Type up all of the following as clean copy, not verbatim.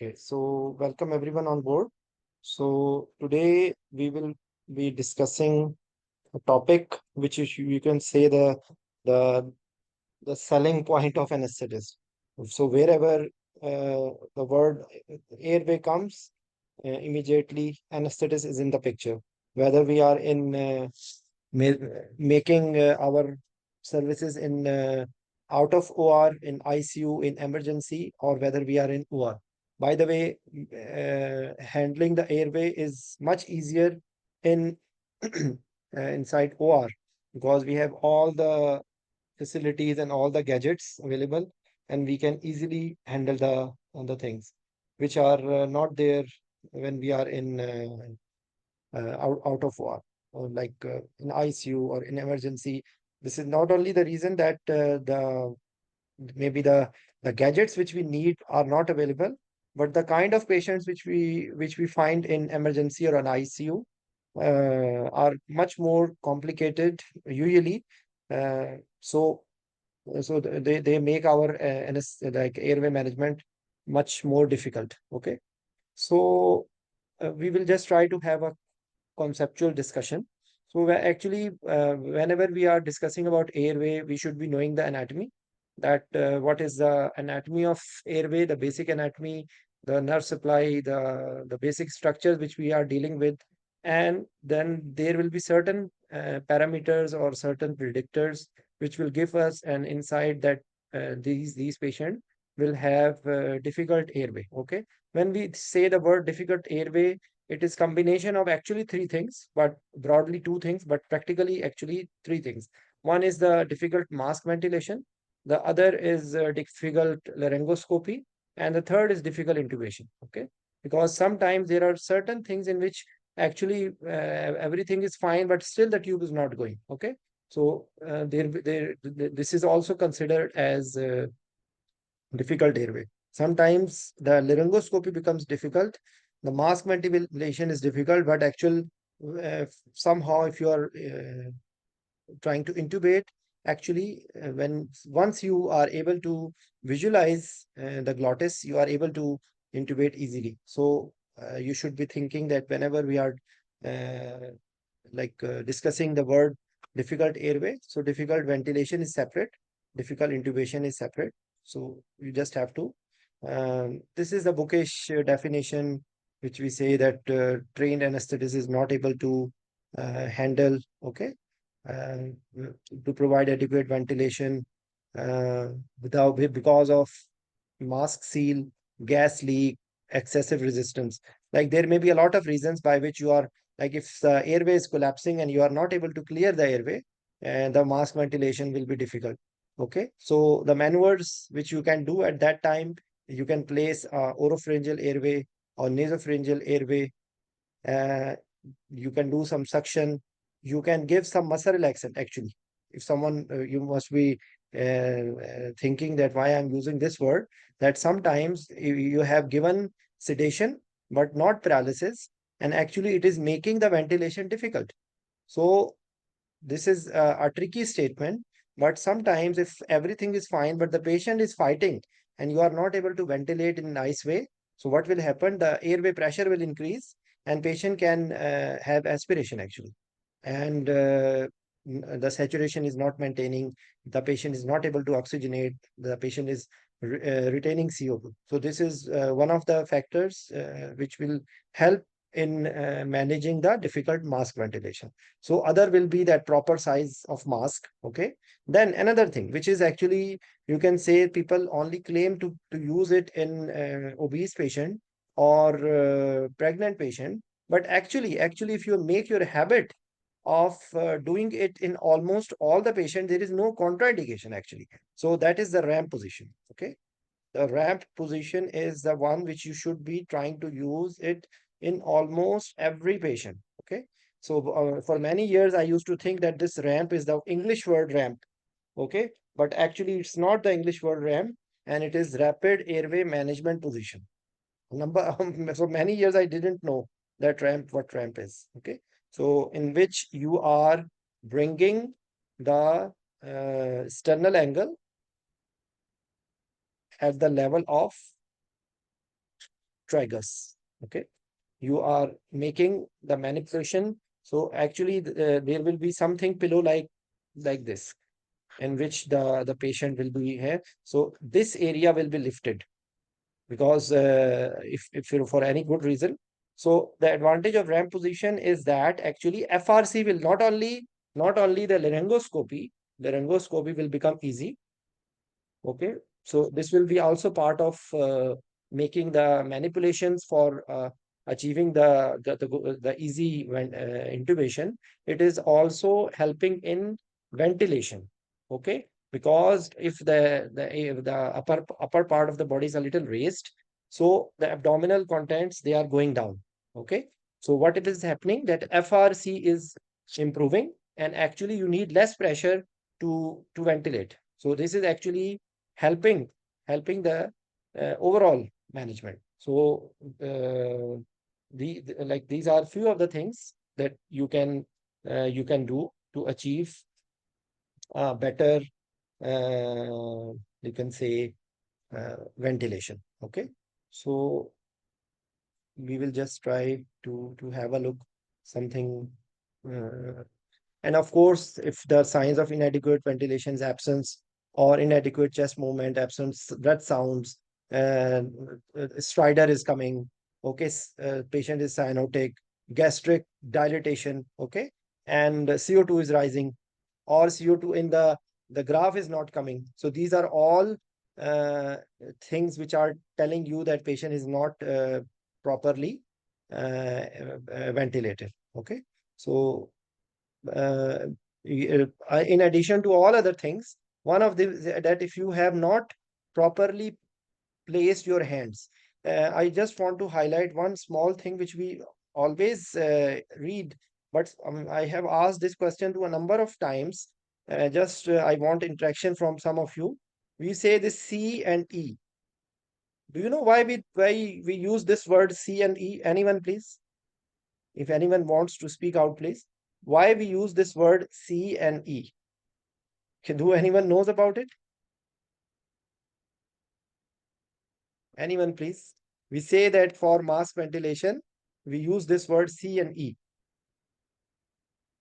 Okay, so welcome everyone on board. So today we will be discussing a topic which is you can say the the selling point of anesthetist. So wherever the word airway comes, immediately anesthetist is in the picture. Whether we are in making our services in out of OR, in ICU, in emergency, or whether we are in OR. By the way, handling the airway is much easier in inside OR because we have all the facilities and all the gadgets available, and we can easily handle the things which are not there when we are in out of war, or like in ICU or in emergency. This is not only the reason that the maybe the gadgets which we need are not available, but the kind of patients which we find in emergency or an ICU are much more complicated usually. So they make our like airway management much more difficult. Okay, so we will just try to have a conceptual discussion. So actually, whenever we are discussing about airway, we should be knowing the anatomy. That what is the anatomy of airway, the basic anatomy, the nerve supply, the basic structures which we are dealing with, and then there will be certain parameters or certain predictors which will give us an insight that these patients will have difficult airway. Okay, when we say the word difficult airway, it is combination of actually three things, but broadly two things, but practically actually three things. One is the difficult mask ventilation, the other is difficult laryngoscopy, and the third is difficult intubation. Okay, because sometimes there are certain things in which actually everything is fine, but still the tube is not going. Okay, so this is also considered as difficult airway. Sometimes the laryngoscopy becomes difficult. The mask ventilation is difficult, but actual somehow if you are trying to intubate, actually when once you are able to visualize the glottis, you are able to intubate easily. So you should be thinking that whenever we are uh, discussing the word difficult airway, so difficult ventilation is separate, difficult intubation is separate. So you just have to. This is a bookish definition, which we say that trained anesthetist is not able to handle. Okay, and to provide adequate ventilation without because of mask seal, gas leak, excessive resistance. Like there may be a lot of reasons by which you are like if the airway is collapsing and you are not able to clear the airway, and the mask ventilation will be difficult. Okay, so the maneuvers which you can do at that time, you can place oropharyngeal airway or nasopharyngeal airway. Uh, you can do some suction. You can give some muscle relaxant. Actually, if someone you must be thinking that why I'm using this word, that sometimes you have given sedation but not paralysis, and actually it is making the ventilation difficult. So this is a tricky statement, but sometimes if everything is fine, but the patient is fighting and you are not able to ventilate in a nice way, so what will happen? The airway pressure will increase and patient can have aspiration actually. And the saturation is not maintaining, the patient is not able to oxygenate, the patient is retaining CO2. So this is one of the factors which will help in managing the difficult mask ventilation. So other will be that proper size of mask. Okay. Then another thing, which is actually, you can say people only claim to use it in obese patient or pregnant patient. But actually, if you make your habit of doing it in almost all the patients, there is no contraindication actually. So that is the ramp position. Okay. The ramp position is the one which you should be trying to use it in almost every patient. Okay. So for many years, I used to think that this ramp is the English word ramp. Okay. But actually, it's not the English word ramp, and it is rapid airway management position. So many years I didn't know that ramp, what ramp is. Okay. So in which you are bringing the sternal angle at the level of tragus. Okay, you are making the manipulation. So actually, there will be something pillow like this, in which the patient will be here. So this area will be lifted because if you for any good reason. So the advantage of ramp position is that actually FRC will not only the laryngoscopy will become easy. Okay, so this will be also part of making the manipulations for achieving the easy intubation. It is also helping in ventilation. Okay, because if the upper part of the body is a little raised, so the abdominal contents, they are going down. Okay, so what it is happening, that FRC is improving, and actually you need less pressure to ventilate. So this is actually helping the overall management. So like these are few of the things that you can do to achieve better, you can say, ventilation. Okay, so we will just try to have a look something. uh, And of course, if the signs of inadequate ventilation is absence or inadequate chest movement, absence breath sounds, and stridor is coming, okay, patient is cyanotic, gastric dilatation, okay, and CO2 is rising, or CO2 in the graph is not coming. So these are all uh, things which are telling you that patient is not properly ventilated. Okay, so uh, in addition to all other things, one of the that if you have not properly placed your hands, I just want to highlight one small thing which we always read, but I have asked this question to a number of times. Just I want interaction from some of you. We say this C and E. Do you know why we use this word C and E? Anyone, please? If anyone wants to speak out, please. Why we use this word C and E? Do anyone knows about it? Anyone, please? We say that for mask ventilation, we use this word C and E.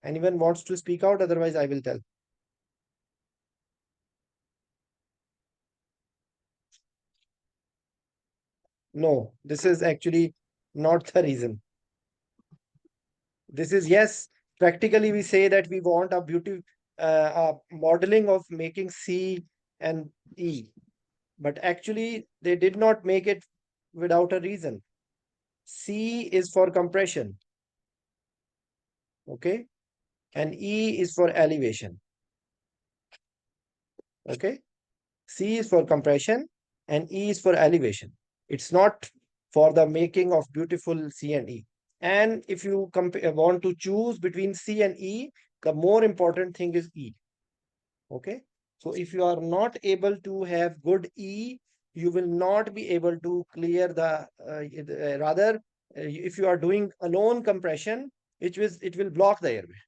Anyone wants to speak out? Otherwise, I will tell. No, this is actually not the reason. This is, yes, practically we say that we want a modeling of making C and E, but actually they did not make it without a reason. C is for compression, okay, and E is for elevation, okay. C is for compression and E is for elevation. It's not for the making of beautiful C and E. And if you want to choose between C and E, the more important thing is E. Okay. So if you are not able to have good E, you will not be able to clear rather, if you are doing alone compression, it will block the airway.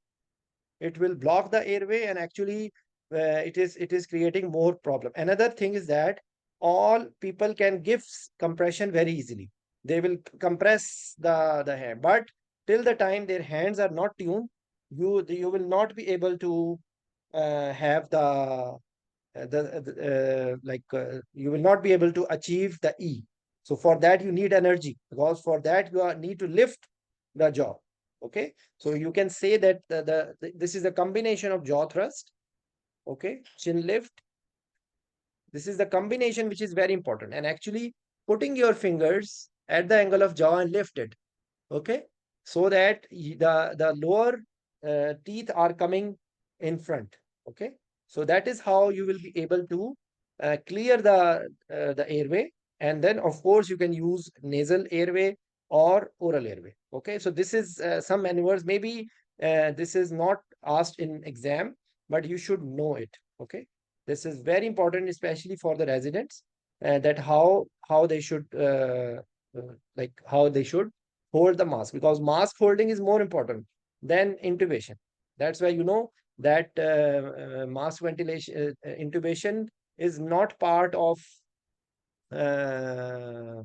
It will block the airway, and actually it is creating more problem. Another thing is that all people can give compression very easily. They will compress the hand, but till the time their hands are not tuned, you will not be able to have you will not be able to achieve the E. So for that you need energy, because for that you need to lift the jaw. Okay, so you can say that this is a combination of jaw thrust, okay, chin lift. This is the combination which is very important, and actually putting your fingers at the angle of jaw and lift it, okay, so that the lower teeth are coming in front. Okay, so that is how you will be able to clear the airway, and then of course you can use nasal airway or oral airway. Okay, so this is some maneuvers. Maybe this is not asked in exam, but you should know it. Okay, this is very important, especially for the residents, that how they should how they should hold the mask, because mask holding is more important than intubation. That's why that mask ventilation intubation is not part of uh,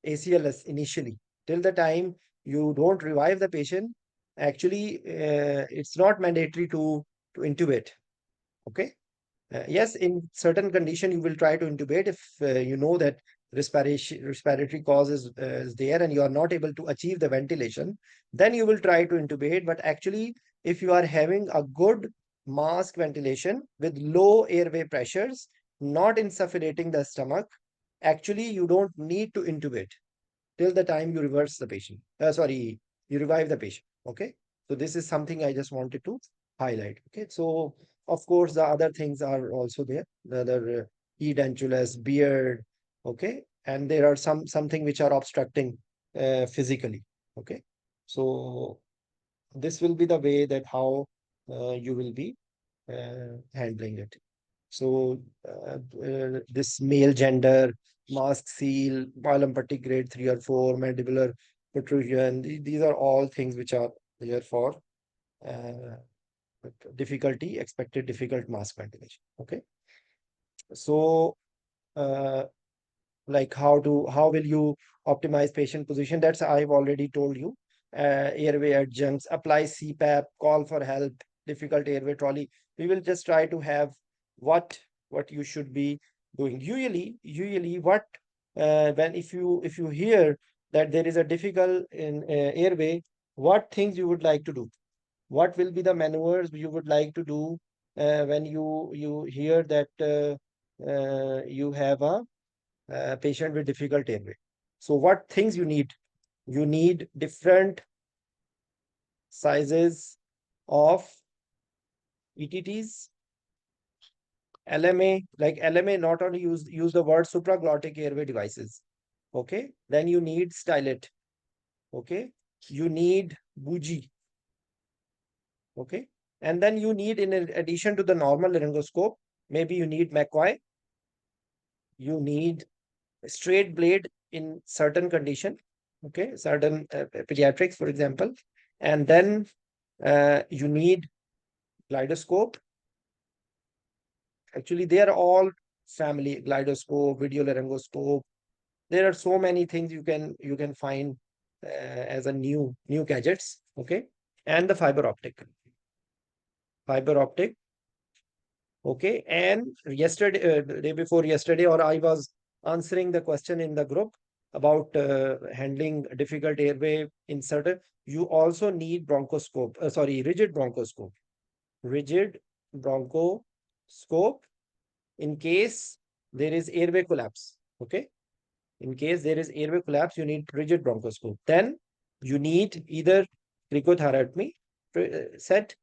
ACLS initially. Till the time you don't revive the patient, actually, it's not mandatory to intubate. Okay. Yes, in certain condition, you will try to intubate if you know that respiratory cause is there and you are not able to achieve the ventilation, then you will try to intubate. But actually, if you are having a good mask ventilation with low airway pressures, not insuffocating the stomach, actually, you don't need to intubate till the time you reverse the patient. Sorry, you revive the patient. Okay. So this is something I just wanted to highlight. Okay. So of course, the other things are also there. The other edentulous, beard. Okay. And there are something which are obstructing physically. Okay. So this will be the way that how you will be handling it. So this male gender, mask seal, myelin putty grade 3 or 4, mandibular protrusion, these are all things which are there for uh, difficulty, expected difficult mask ventilation. Okay. So uh, like how will you optimize patient position? That's I've already told you. Airway adjuncts, apply CPAP, call for help, difficult airway trolley. We will just try to have what what you should be doing. Usually what when if you hear that there is a difficult in airway, what things you would like to do? What will be the maneuvers you would like to do when you hear that you have a patient with difficult airway? So what things you need? You need different sizes of ETTs, LMA, like LMA, not only use the word supraglottic airway devices. Okay. Then you need stylet. Okay. You need bougie. Okay. And then you need, in addition to the normal laryngoscope, maybe you need McCoy. You need straight blade in certain condition. Okay. Certain pediatrics, for example. And then you need glidoscope. Actually, they are all family: glidoscope, video laryngoscope. There are so many things you can find as a new gadgets. Okay. And the fiber optic. Okay. And yesterday, day before yesterday, or I was answering the question in the group about handling difficult airway inserter. You also need bronchoscope. Sorry, rigid bronchoscope. Rigid bronchoscope in case there is airway collapse. Okay. In case there is airway collapse, you need rigid bronchoscope. Then you need either cricothyrotomy set,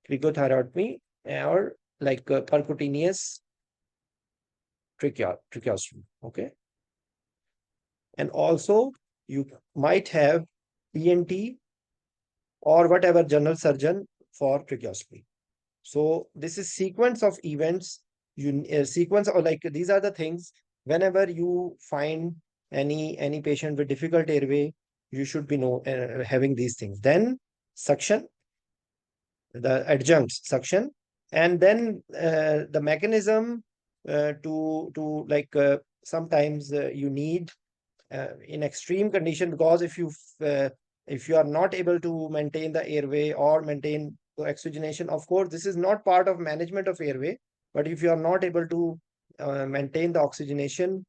cricothyrotomy, or like percutaneous tracheostomy. Okay. And also you might have ENT or whatever general surgeon for tracheostomy. So this is sequence of events. You sequence, or like these are the things. Whenever you find any patient with difficult airway, you should be having these things. Then suction, the adjuncts suction, and then the mechanism to sometimes you need in extreme condition, because if you are not able to maintain the airway or maintain the oxygenation, of course this is not part of management of airway, but if you are not able to maintain the oxygenation,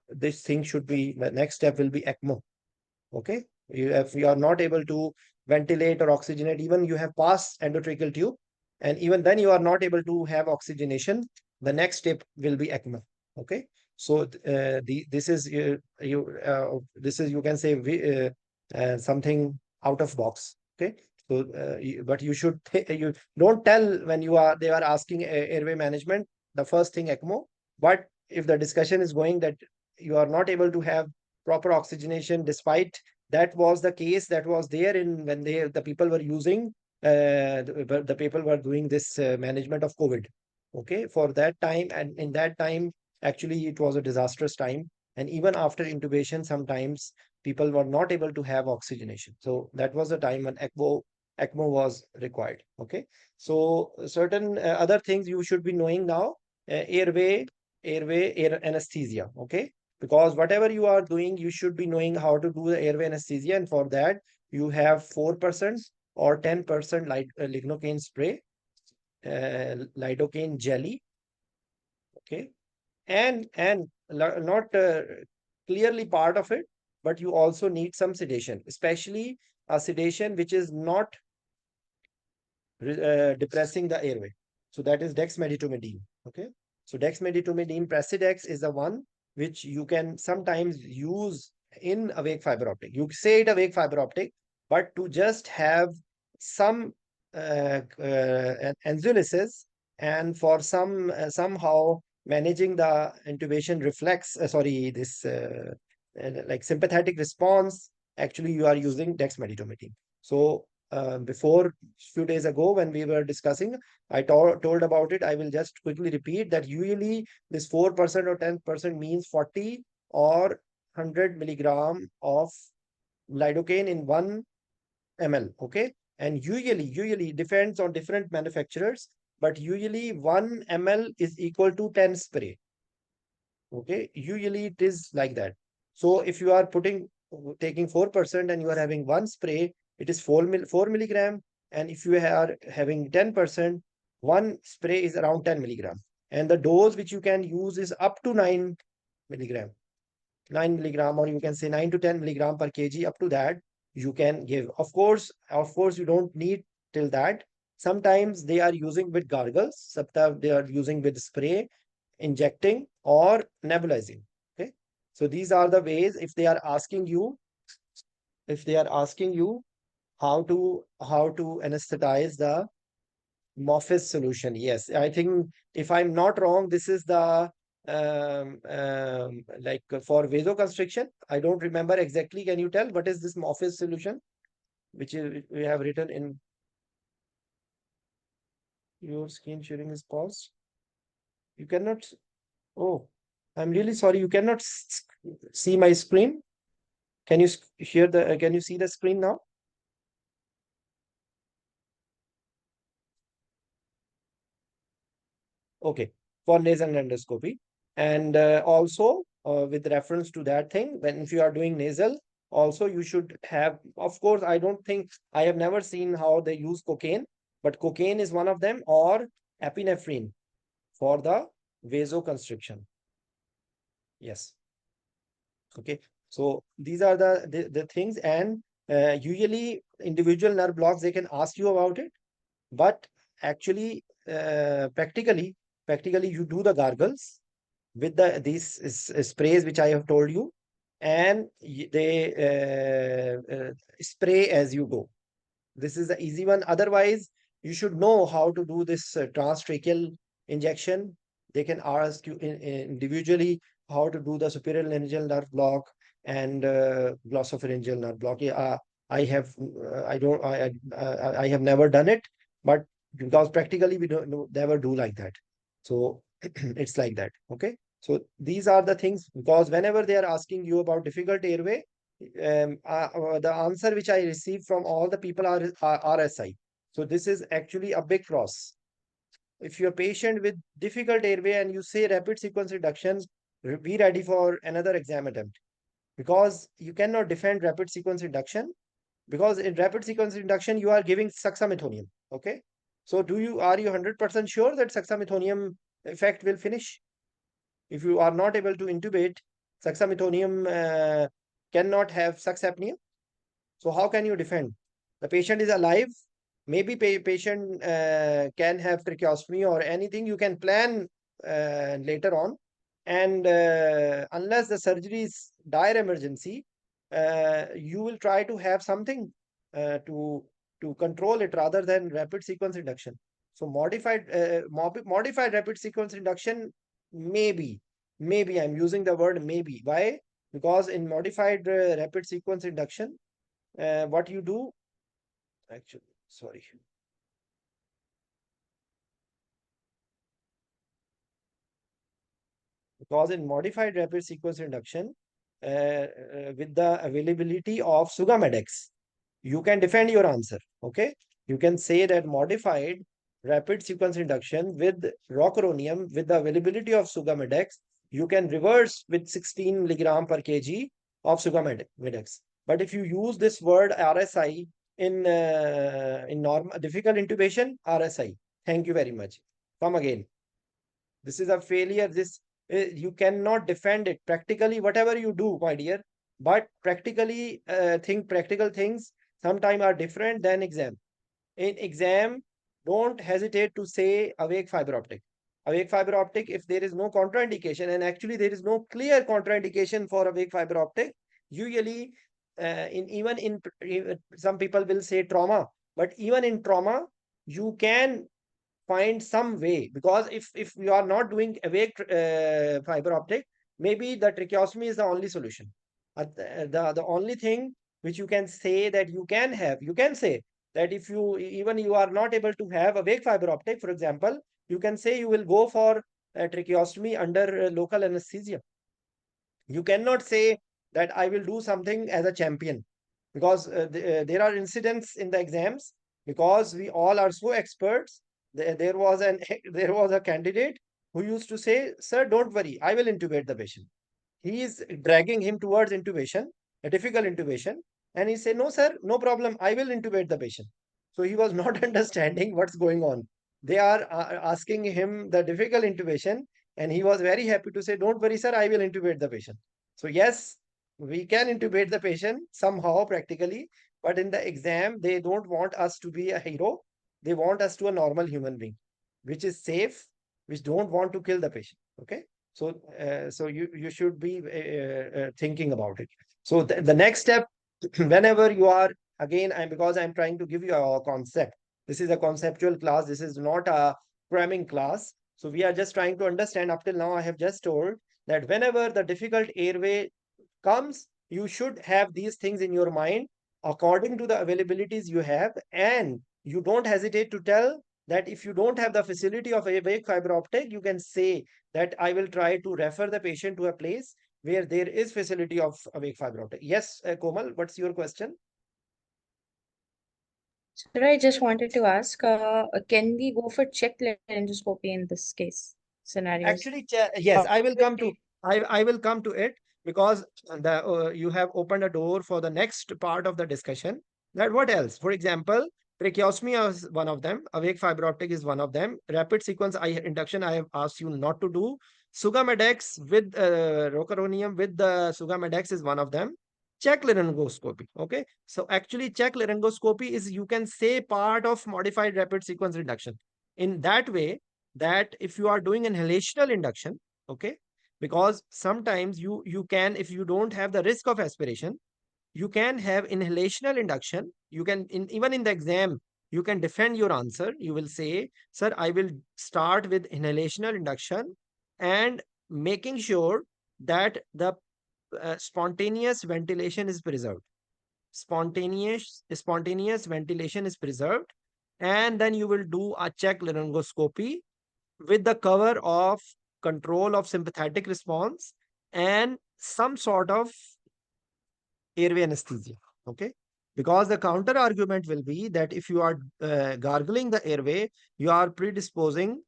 this thing should be, the next step will be ECMO. Okay. If you are not able to ventilate or oxygenate, even you have passed endotracheal tube, and even then you are not able to have oxygenation, the next step will be ECMO. Okay. So this is, you can say, something out of box. Okay. So but you should you don't tell when they are asking airway management, the first thing ECMO. But if the discussion is going that you are not able to have proper oxygenation, despite that was the case that was there in when the people were using the people were doing this management of COVID. Okay. For that time, and in that time, actually it was a disastrous time, and even after intubation, sometimes people were not able to have oxygenation. So that was the time when ECMO was required. Okay. So certain other things you should be knowing now: airway, air anesthesia. Okay. because whatever you are doing, you should be knowing how to do the airway anesthesia. And for that, you have 4% or 10% lignocaine spray, lidocaine jelly. Okay. And not clearly part of it, but you also need some sedation, especially a sedation which is not depressing the airway. So that is dexmedetomidine. Okay. So dexmedetomidine Presidex is the one which you can sometimes use in awake fiber optic. You say it awake fiber optic, but to just have some anxiolysis, and for somehow managing the intubation reflex, this like sympathetic response, actually you are using dexmedetomidine. So before few days ago when we were discussing, I told about it. I will just quickly repeat that usually this 4% or 10% means 40 or 100 milligram of lidocaine in 1 ml. Okay. And usually it depends on different manufacturers, but usually 1 ml is equal to 10 spray. Okay. Usually it is like that. So if you are taking 4% and you are having one spray, it is 4 milligram. And if you are having 10%, one spray is around 10 milligram. And the dose which you can use is up to 9 milligram. 9 milligram, or you can say 9 to 10 milligram per kg. Up to that you can give. Of course, you don't need till that. Sometimes they are using with gargles, sometimes they are using with spray, injecting or nebulizing. Okay. So these are the ways. If they are asking you how to anesthetize the Morphis solution. Yes, I think if I'm not wrong, this is the like for vasoconstriction. I don't remember exactly. Can you tell what is this Morphis solution, which we have written in your screen sharing is paused? You cannot. Oh, I'm really sorry. You cannot see my screen. Can you Can you see the screen now? Okay, for nasal endoscopy. And also, with reference to that thing, when if you are doing nasal, also you should have, of course, I have never seen how they use cocaine, but cocaine is one of them, or epinephrine for the vasoconstriction. Yes. Okay. So these are the things. And usually individual nerve blocks, they can ask you about it. But actually, practically, you do the gargles with these sprays which I have told you, and they spray as you go. This is the easy one. Otherwise, you should know how to do this transtracheal injection. They can ask you individually how to do the superior laryngeal nerve block and glossopharyngeal nerve block. Yeah, I have I don't I have never done it, but because practically we don't never do like that. So it's like that. Okay. So these are the things, because whenever they are asking you about difficult airway, the answer which I receive from all the people are RSI. So this is actually a big cross. If you're a patient with difficult airway and you say rapid sequence reduction, be ready for another exam attempt, because you cannot defend rapid sequence induction, because in rapid sequence induction you are giving suxamethonium. Okay. So are you 100% sure that suxamethonium effect will finish? If you are not able to intubate, suxamethonium cannot have sux apnea. So how can you defend? The patient is alive. Maybe patient can have tracheostomy or anything. You can plan later on. And unless the surgery is dire emergency, you will try to have something to control it rather than rapid sequence induction. So modified rapid sequence induction, maybe I'm using the word maybe. Why? Because in modified rapid sequence induction, what you do, actually, sorry. Because in modified rapid sequence induction, with the availability of Sugamedex, you can defend your answer. Okay. You can say that modified rapid sequence induction with rocuronium with the availability of Sugamedex you can reverse with 16 milligram per kg of Sugammadex. But if you use this word RSI in normal difficult intubation, RSI. Thank you very much. Come again. This is a failure. This you cannot defend it practically. Whatever you do, my dear, but practically think practical things sometimes are different than exam. In exam, don't hesitate to say awake fiber optic. Awake fiber optic, if there is no contraindication, and actually there is no clear contraindication for awake fiber optic, usually in even in some people will say trauma, but even in trauma, you can find some way, because if you are not doing awake fiber optic, maybe the tracheostomy is the only solution. The only thing which you can say that you can have, you can say that if you even you are not able to have awake fiber optic, for example, you can say you will go for tracheostomy under local anesthesia. You cannot say that I will do something as a champion, because there are incidents in the exams, because we all are so experts. There was an there was a candidate who used to say, "Sir, don't worry, I will intubate the patient." He is dragging him towards intubation, a difficult intubation, and he said, "No, sir, no problem, I will intubate the patient." So he was not understanding what's going on. They are asking him the difficult intubation, and he was very happy to say, "Don't worry, sir, I will intubate the patient." So yes, we can intubate the patient somehow practically, but in the exam, they don't want us to be a hero. They want us to a normal human being, which is safe, which don't want to kill the patient. Okay. So you should be thinking about it. So the next step, whenever you are again, because I'm trying to give you a concept. This is a conceptual class. This is not a cramming class. So we are just trying to understand. Up till now, I have just told that whenever the difficult airway comes, you should have these things in your mind according to the availabilities you have, and you don't hesitate to tell that if you don't have the facility of awake fiber optic, you can say that I will try to refer the patient to a place where there is facility of awake fiber optic. Yes, Komal, what's your question? Sir, I just wanted to ask, can we go for check laryngoscopy in this case scenarios? Actually, yes, Or I will will come to it I will come to it, because the you have opened a door for the next part of the discussion. That what else? For example, tracheostomy is one of them. Awake fiber optic is one of them. Rapid sequence induction, I have asked you not to do. Sugammadex with rocuronium with the Sugammadex is one of them. Check laryngoscopy. Okay, so actually, check laryngoscopy is, you can say, part of modified rapid sequence reduction. In that way, that if you are doing inhalational induction, okay, because sometimes you can, if you don't have the risk of aspiration, you can have inhalational induction. You can even in the exam, you can defend your answer. You will say, sir, I will start with inhalational induction, and making sure that the spontaneous ventilation is preserved. Spontaneous ventilation is preserved, and then you will do a check laryngoscopy with the cover of control of sympathetic response and some sort of airway anesthesia. Okay. Because the counter argument will be that if you are gargling the airway, you are predisposing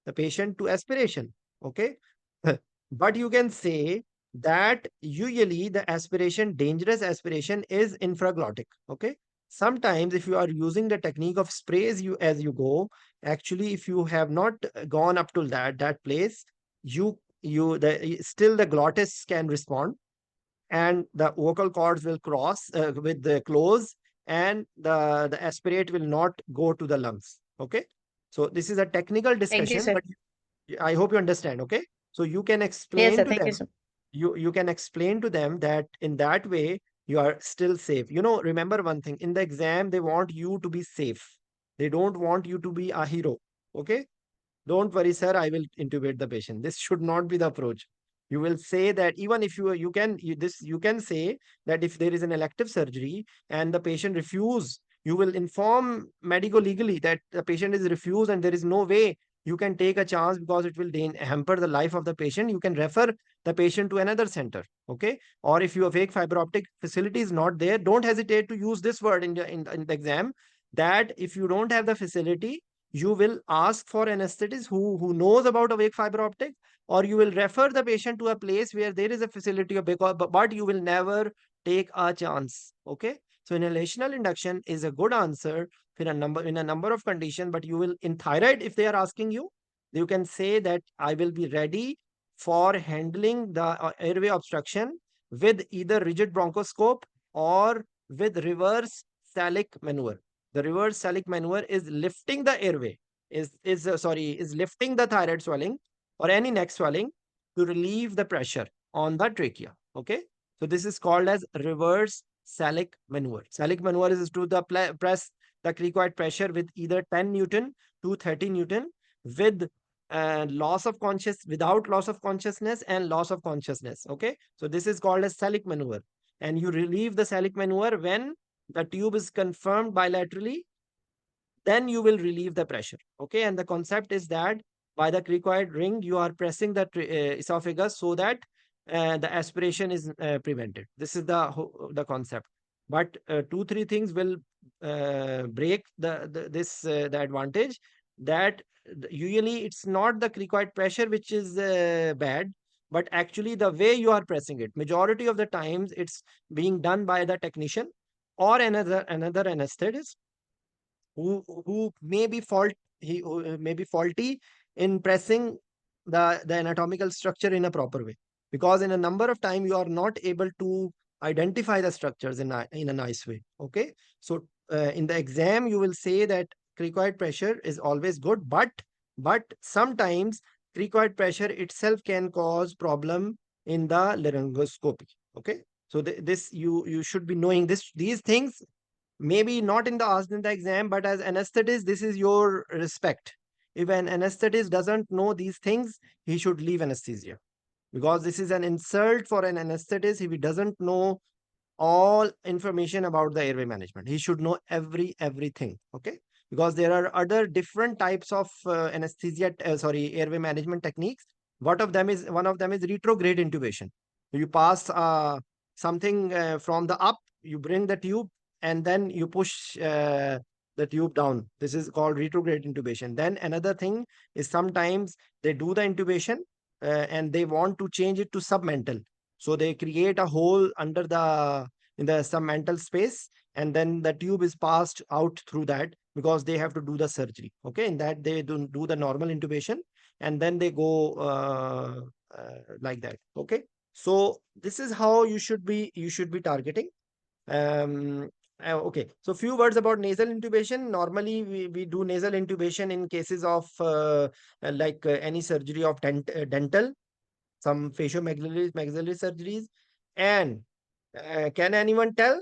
the patient to aspiration. Okay. But you can say that usually the aspiration, dangerous aspiration, is infraglottic. Okay. Sometimes if you are using the technique of sprays you as you go, actually if you have not gone up to that place, you the still the glottis can respond, and the vocal cords will cross with the close, and the aspirate will not go to the lungs. Okay. So this is a technical Thank you, discussion, sir. but I hope you understand. Okay. So you can Yes, explain sir. to Thank you, them, sir. you can explain to them that in that way you are still safe. Remember one thing, in the exam they want you to be safe. They don't want you to be a hero. Okay. Don't worry, sir, I will intubate the patient. This should not be the approach. You will say that even if you can say that if there is an elective surgery and the patient refuse, you will inform medico legally that the patient is refused and there is no way you can take a chance because it will hamper the life of the patient. You can refer the patient to another center. Okay. Or if your fake fiber optic facility is not there, don't hesitate to use this word in the exam, that if you don't have the facility, you will ask for anesthetist who knows about awake fiber optic, or you will refer the patient to a place where there is a facility, but you will never take a chance. Okay. So inhalational induction is a good answer in a number of conditions, but you will in thyroid, if they are asking you, you can say that I will be ready for handling the airway obstruction with either rigid bronchoscope or with reverse salic maneuver. The reverse salic maneuver is lifting the airway, is lifting the thyroid swelling or any neck swelling to relieve the pressure on the trachea. Okay. So this is called as reverse salic maneuver. Salic maneuver is to press the cricoid pressure with either 10 Newton to 30 Newton with without loss of consciousness and loss of consciousness. Okay. So this is called as salic maneuver. And you relieve the salic maneuver when the tube is confirmed bilaterally, then you will relieve the pressure. Okay. And the concept is that by the cricoid ring, you are pressing the esophagus so that the aspiration is prevented. This is the concept. But two, three things will break the advantage that usually it's not the cricoid pressure which is bad, but actually the way you are pressing it. Majority of the times it's being done by the technician or another anesthetist who may be may be faulty in pressing the anatomical structure in a proper way, because in a number of time you are not able to identify the structures in a nice way. Okay. So in the exam you will say that cricoid pressure is always good, but sometimes cricoid pressure itself can cause problem in the laryngoscopy. Okay. So this you should be knowing these things. Maybe not in the asked in the exam, but as anesthetist, this is your respect. If an anesthetist doesn't know these things, he should leave anesthesia, because this is an insult for an anesthetist if he doesn't know all information about the airway management. He should know everything. Okay. Because there are other different types of airway management techniques. One of them is retrograde intubation. You pass something from the up, you bring the tube, and then you push the tube down. This is called retrograde intubation. Then another thing is sometimes they do the intubation and they want to change it to submental. So they create a hole under in the submental space, and then the tube is passed out through that because they have to do the surgery. Okay, in that they do the normal intubation, and then they go like that. Okay, so this is how you should be targeting. Okay, so few words about nasal intubation. Normally, we do nasal intubation in cases of any surgery of dental, some maxillary surgeries. And can anyone tell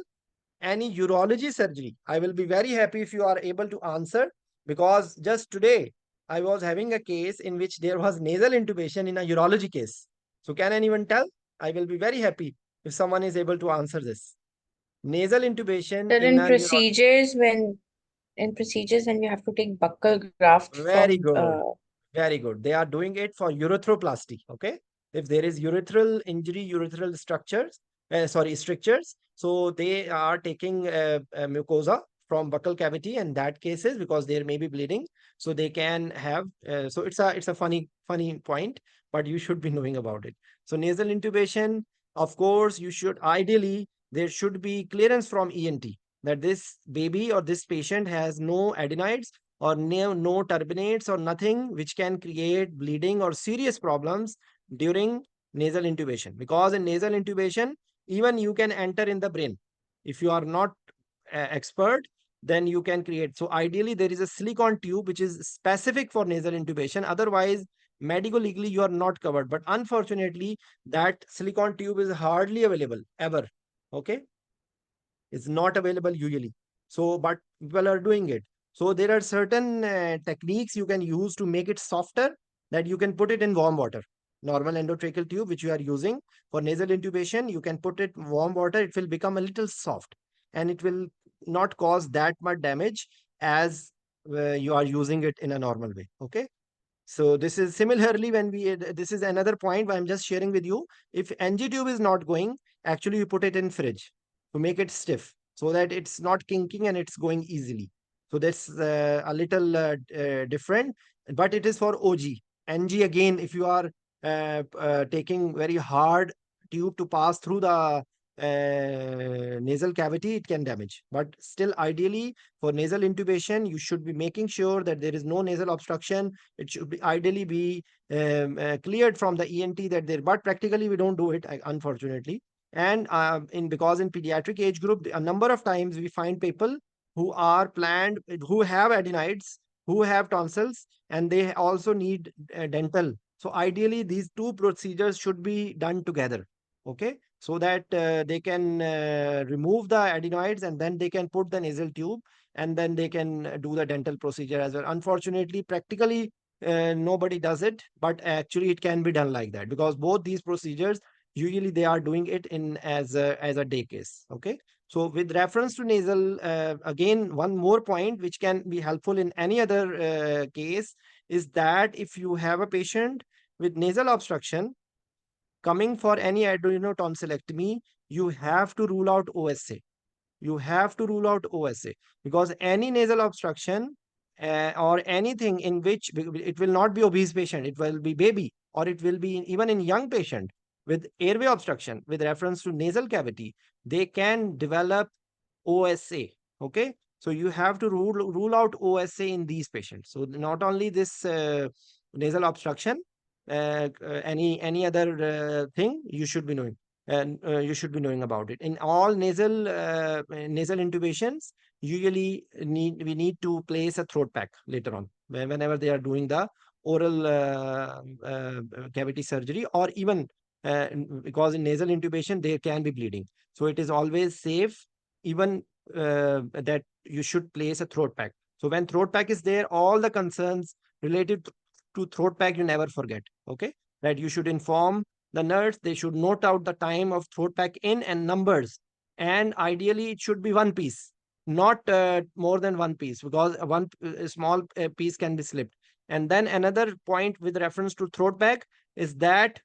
any urology surgery? I will be very happy if you are able to answer, because just today I was having a case in which there was nasal intubation in a urology case. So can anyone tell? I will be very happy if someone is able to answer this. Nasal intubation That in a urology. in procedures when we have to take buccal graft Very from good. Very good. They are doing it for urethroplasty. Okay. If there is urethral injury, urethral strictures, so they are taking mucosa from buccal cavity in that cases, because there may be bleeding. So they can have, so it's a funny point, but you should be knowing about it. So nasal intubation, of course, ideally, there should be clearance from ENT that this baby or this patient has no adenoids or no turbinates or nothing which can create bleeding or serious problems during nasal intubation. Because in nasal intubation, even you can enter in the brain. If you are not expert, then you can create. So ideally, there is a silicone tube which is specific for nasal intubation. Otherwise, medical legally, you are not covered. But unfortunately, that silicone tube is hardly available ever. Okay. It's not available usually. So, but people are doing it. So there are certain techniques you can use to make it softer, that you can put it in warm water. Normal endotracheal tube, which you are using for nasal intubation, you can put it in warm water. It will become a little soft, and it will not cause that much damage as you are using it in a normal way. Okay. So this is similarly when this is another point I'm just sharing with you. If NG tube is not going, actually you put it in fridge to make it stiff so that it's not kinking and it's going easily. So that's a little different, but it is for OG. NG again, if you are taking very hard tube to pass through the nasal cavity, it can damage. But still, ideally, for nasal intubation, you should be making sure that there is no nasal obstruction. It should be ideally be cleared from the ENT that there. But practically, we don't do it, unfortunately. And because in pediatric age group, a number of times we find people who are planned, who have adenoids, who have tonsils, and they also need dental. So ideally, these two procedures should be done together. Okay, so that they can remove the adenoids and then they can put the nasal tube and then they can do the dental procedure as well. Unfortunately, practically, nobody does it, but actually it can be done like that because both these procedures usually they are doing it in as a day case. Okay, so with reference to nasal, again, one more point which can be helpful in any other case is that if you have a patient with nasal obstruction coming for any adenotonsillectomy, you have to rule out OSA. You have to rule out OSA because any nasal obstruction or anything in which it will not be obese patient, it will be baby, or it will be even in young patient with airway obstruction with reference to nasal cavity, they can develop OSA. Okay, so you have to rule out OSA in these patients. So not only this nasal obstruction, any other thing you should be knowing, and you should be knowing about it. In all nasal intubations, usually we need to place a throat pack later on whenever they are doing the oral cavity surgery, or even because in nasal intubation there can be bleeding. So it is always safe, even that you should place a throat pack. So when throat pack is there, all the concerns related to throat pack you never forget. Okay, that you should inform the nurse. They should note out the time of throat pack in and numbers, and ideally it should be one piece, not more than one piece, because one small piece can be slipped. And then another point with reference to throat pack is that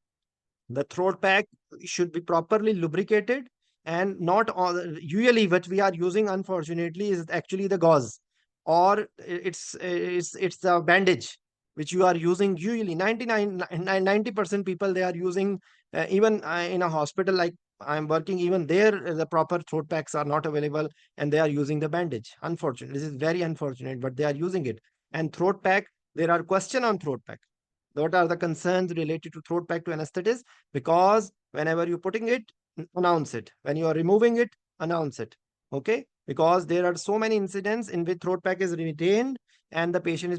the throat pack should be properly lubricated, and not all. Usually what we are using, unfortunately, is actually the gauze, or it's the bandage which you are using. Usually 90% people, they are using, even in a hospital like I'm working, even there the proper throat packs are not available, and they are using the bandage. Unfortunate, this is very unfortunate, but they are using it. And throat pack, there are question on throat pack. What are the concerns related to throat pack to anesthetist? Because whenever you're putting it, announce it. When you are removing it, announce it. Okay? Because there are so many incidents in which throat pack is retained and the patient is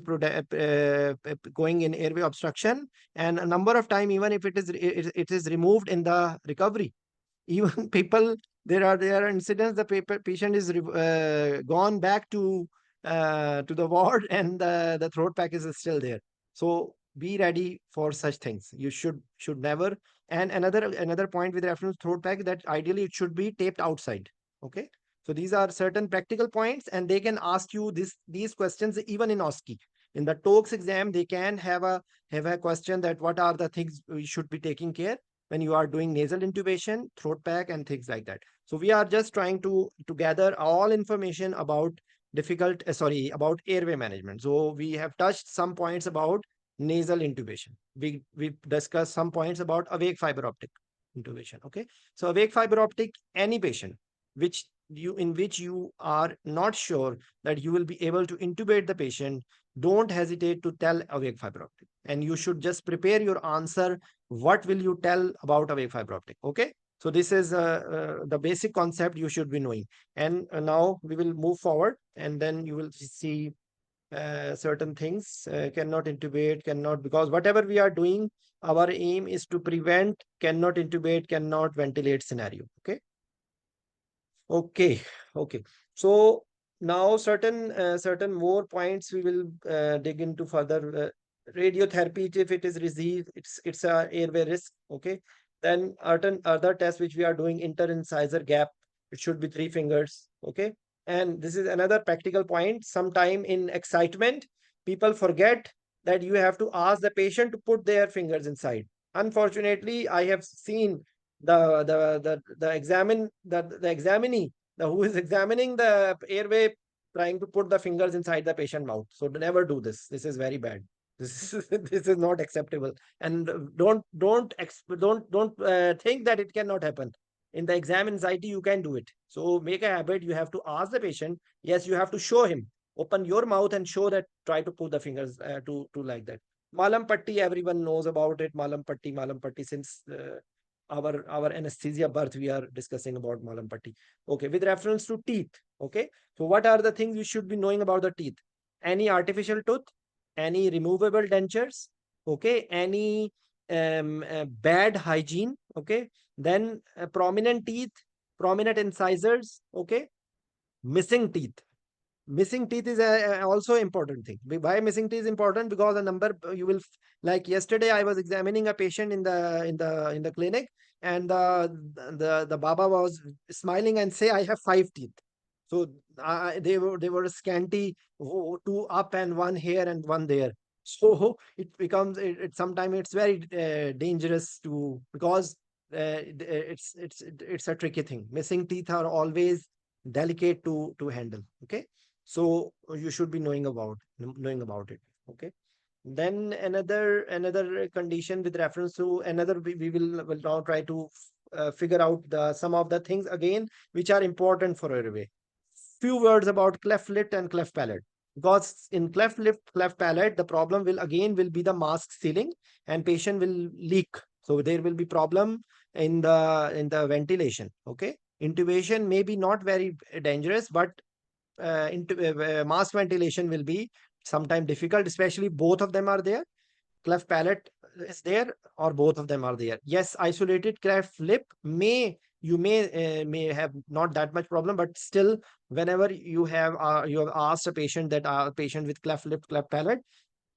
going in airway obstruction. And a number of time, even if it is removed in the recovery, even people, there are incidents the patient is gone back to the ward and the throat pack is still there. So be ready for such things. You should never. And another point with reference to throat pack, that ideally it should be taped outside. Okay, so these are certain practical points, and they can ask you these questions even in OSCE. In the TOEIC exam, they can have a question that what are the things we should be taking care when you are doing nasal intubation, throat pack, and things like that. So we are just trying to gather all information about about airway management. So we have touched some points about nasal intubation. We discussed some points about awake fiber optic intubation. Okay, so awake fiber optic, any patient which you are not sure that you will be able to intubate the patient, don't hesitate to tell awake fiber optic, and you should just prepare your answer. What will you tell about awake fiber optic? Okay, so this is the basic concept you should be knowing. And now we will move forward, and then you will see certain things. Cannot intubate, cannot, because whatever we are doing, our aim is to prevent cannot intubate, cannot ventilate scenario. Okay. Okay. Okay. So now certain more points we will dig into further. Radiotherapy, if it is received, it's a airway risk. Okay. Then other tests which we are doing, interincisor gap, it should be 3 fingers. Okay. And this is another practical point. Sometime in excitement, people forget that you have to ask the patient to put their fingers inside. Unfortunately, I have seen the examinee, the who is examining the airway, trying to put the fingers inside the patient mouth. So never do this. This is very bad. This is not acceptable. And don't think that it cannot happen. In the exam anxiety, you can do it. So make a habit. You have to ask the patient. Yes, you have to show him. Open your mouth and show that. Try to put the fingers to like that. Malam patti, everyone knows about it. Malam patti, malam patti. Since our anesthesia birth, we are discussing about malam patti. Okay, with reference to teeth. Okay, so what are the things you should be knowing about the teeth? Any artificial tooth, any removable dentures, okay, any bad hygiene, okay, then prominent teeth, prominent incisors, okay, missing teeth. Missing teeth is also important thing. Why missing teeth is important? Because the number you will like yesterday I was examining a patient in the clinic, and the baba was smiling and say I have 5 teeth. So they were scanty, two up and one here and one there. So it becomes it sometimes it's very dangerous to, because it's a tricky thing. Missing teeth are always delicate to handle. Okay, so you should be knowing about it. Okay, then another condition with reference to another, we will now try to figure out the some of the things again which are important for airway. Few words about cleft lip and cleft palate, because in cleft lip, cleft palate, the problem will be the mask sealing, and patient will leak. So there will be problem in the ventilation. Okay, intubation may be not very dangerous, but mask ventilation will be sometime difficult, especially both of them are there. Cleft palate is there, or both of them are there. Yes, isolated cleft lip may have not that much problem, but still, whenever you have asked a patient that patient with cleft lip, cleft palate,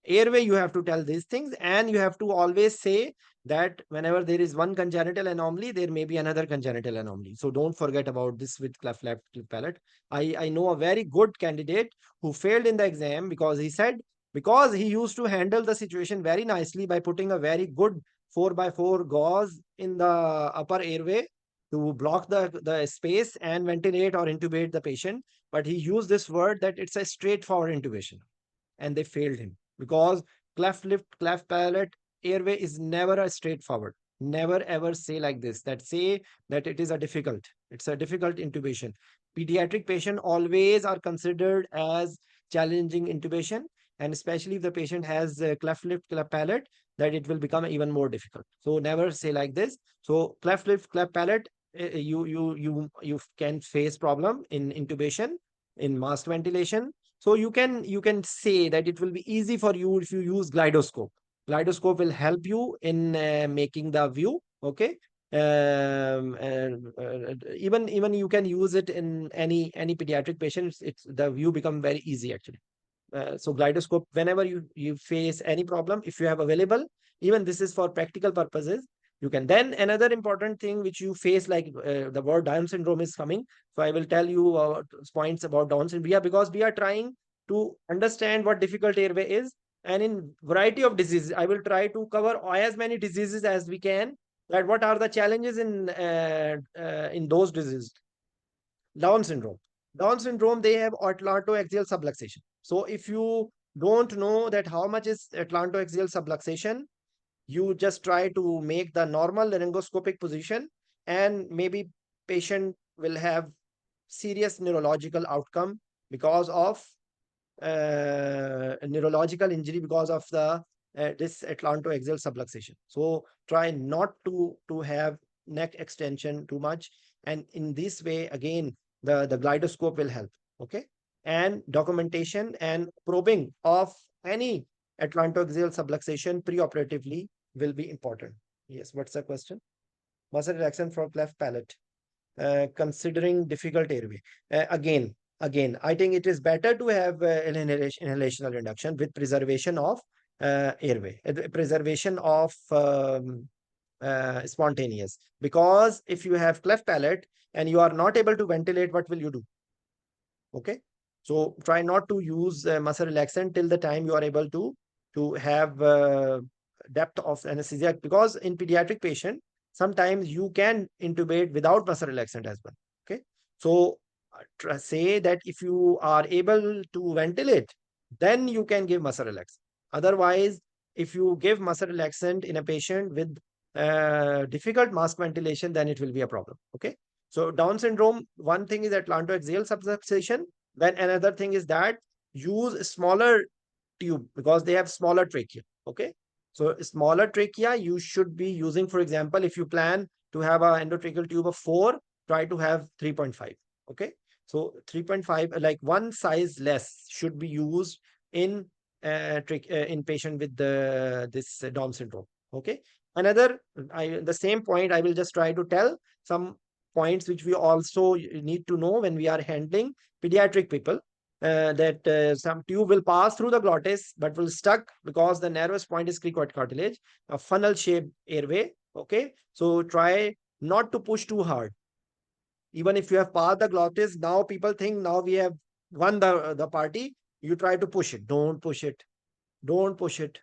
airway, you have to tell these things, and you have to always say that whenever there is one congenital anomaly, there may be another congenital anomaly. So don't forget about this with cleft lip, cleft palate. I know a very good candidate who failed in the exam because he said, because he used to handle the situation very nicely by putting a very good 4x4 gauze in the upper airway to block the space and ventilate or intubate the patient. But he used this word that it's a straightforward intubation, and they failed him because cleft lip, cleft palate, airway is never a straightforward. Never ever say like this, that say that it is a difficult. It's a difficult intubation. Pediatric patient always are considered as challenging intubation, and especially if the patient has cleft lip, cleft palate, that it will become even more difficult. So never say like this. So cleft lip, cleft palate, you can face problem in intubation, in mask ventilation. So you can say that it will be easy for you if you use glidoscope. Glidoscope will help you in making the view. Okay. And, even you can use it in any pediatric patients. It's the view become very easy actually. So glidoscope, whenever you face any problem, if you have available, even this is for practical purposes, you can. Then another important thing which you face, like the word Down syndrome is coming. So I will tell you points about Down syndrome. Because we are trying to understand what difficult airway is, and in variety of diseases, I will try to cover as many diseases as we can. That what are the challenges in those diseases. Down syndrome. Down syndrome, they have atlantoaxial subluxation. So if you don't know that how much is atlantoaxial subluxation, you just try to make the normal laryngoscopic position, and maybe patient will have serious neurological outcome because of neurological injury because of the this atlantoaxial subluxation. So try not to have neck extension too much, and in this way again the glidoscope will help. Okay, and documentation and probing of any atlantoaxial subluxation preoperatively will be important. Yes, what's the question? Muscle relaxation for cleft palate, considering difficult airway. Again, I think it is better to have inhalational induction with preservation of airway, preservation of spontaneous. Because if you have cleft palate and you are not able to ventilate, what will you do? Okay, so try not to use muscle relaxant till the time you are able to have depth of anesthesia, because in pediatric patient sometimes you can intubate without muscle relaxant as well. Okay, so say that if you are able to ventilate, then you can give muscle relaxant. Otherwise, if you give muscle relaxant in a patient with difficult mask ventilation, then it will be a problem. Okay. So Down syndrome, one thing is atlantoaxial subluxation. Then another thing is that use smaller tube because they have smaller trachea. Okay. So smaller trachea, you should be using, for example, if you plan to have an endotracheal tube of 4, try to have 3.5. Okay. So 3.5, like one size less should be used in in patient with this Down syndrome. Okay. Another, the same point, I will just try to tell some points which we also need to know when we are handling pediatric people. That some tube will pass through the glottis but will stuck because the narrowest point is cricoid cartilage, a funnel shaped airway. Okay. So try not to push too hard. Even if you have passed the glottis, now people think now we have won the party. You try to push it. Don't push it. Don't push it.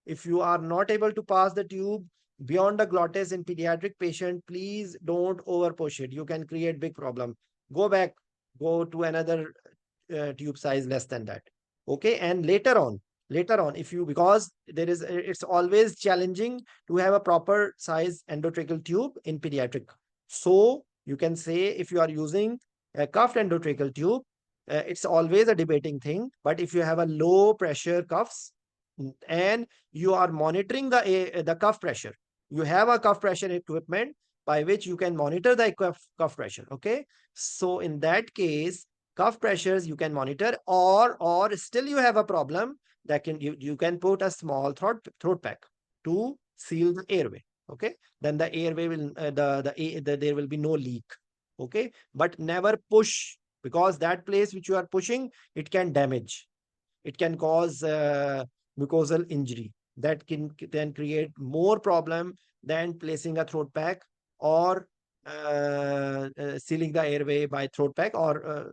If you are not able to pass the tube beyond the glottis in pediatric patient, please don't over push it. You can create big problem. Go back, go to another tube size less than that. Okay. And later on, if you, because there is, it's always challenging to have a proper size endotracheal tube in pediatric. So you can say if you are using a cuffed endotracheal tube, it's always a debating thing. But if you have a low pressure cuffs, and you are monitoring the cuff pressure, you have a cuff pressure equipment by which you can monitor the cuff pressure. Okay. So in that case, cuff pressures you can monitor, or still you have a problem, that can you can put a small throat pack to seal the airway. Okay. Then the airway will there will be no leak. Okay. But never push, because that place which you are pushing, it can damage, it can cause mucosal injury that can then create more problem than placing a throat pack, or sealing the airway by throat pack, or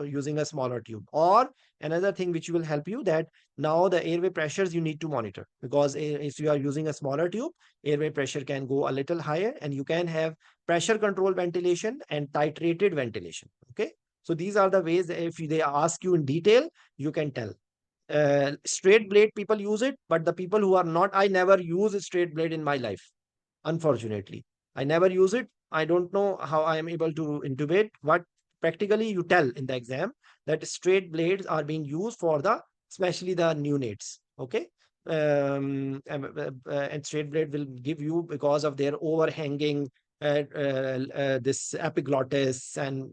using a smaller tube. Or another thing which will help you, that now the airway pressures you need to monitor, because if you are using a smaller tube, airway pressure can go a little higher, and you can have pressure control ventilation and titrated ventilation. Okay. So these are the ways. If they ask you in detail, you can tell. Straight blade people use it, but the people who are not, I never use a straight blade in my life. Unfortunately, I never use it. I don't know how I am able to intubate, but practically you tell in the exam that straight blades are being used for the, especially the neonates. Okay. And straight blade will give you, because of their overhanging this epiglottis, and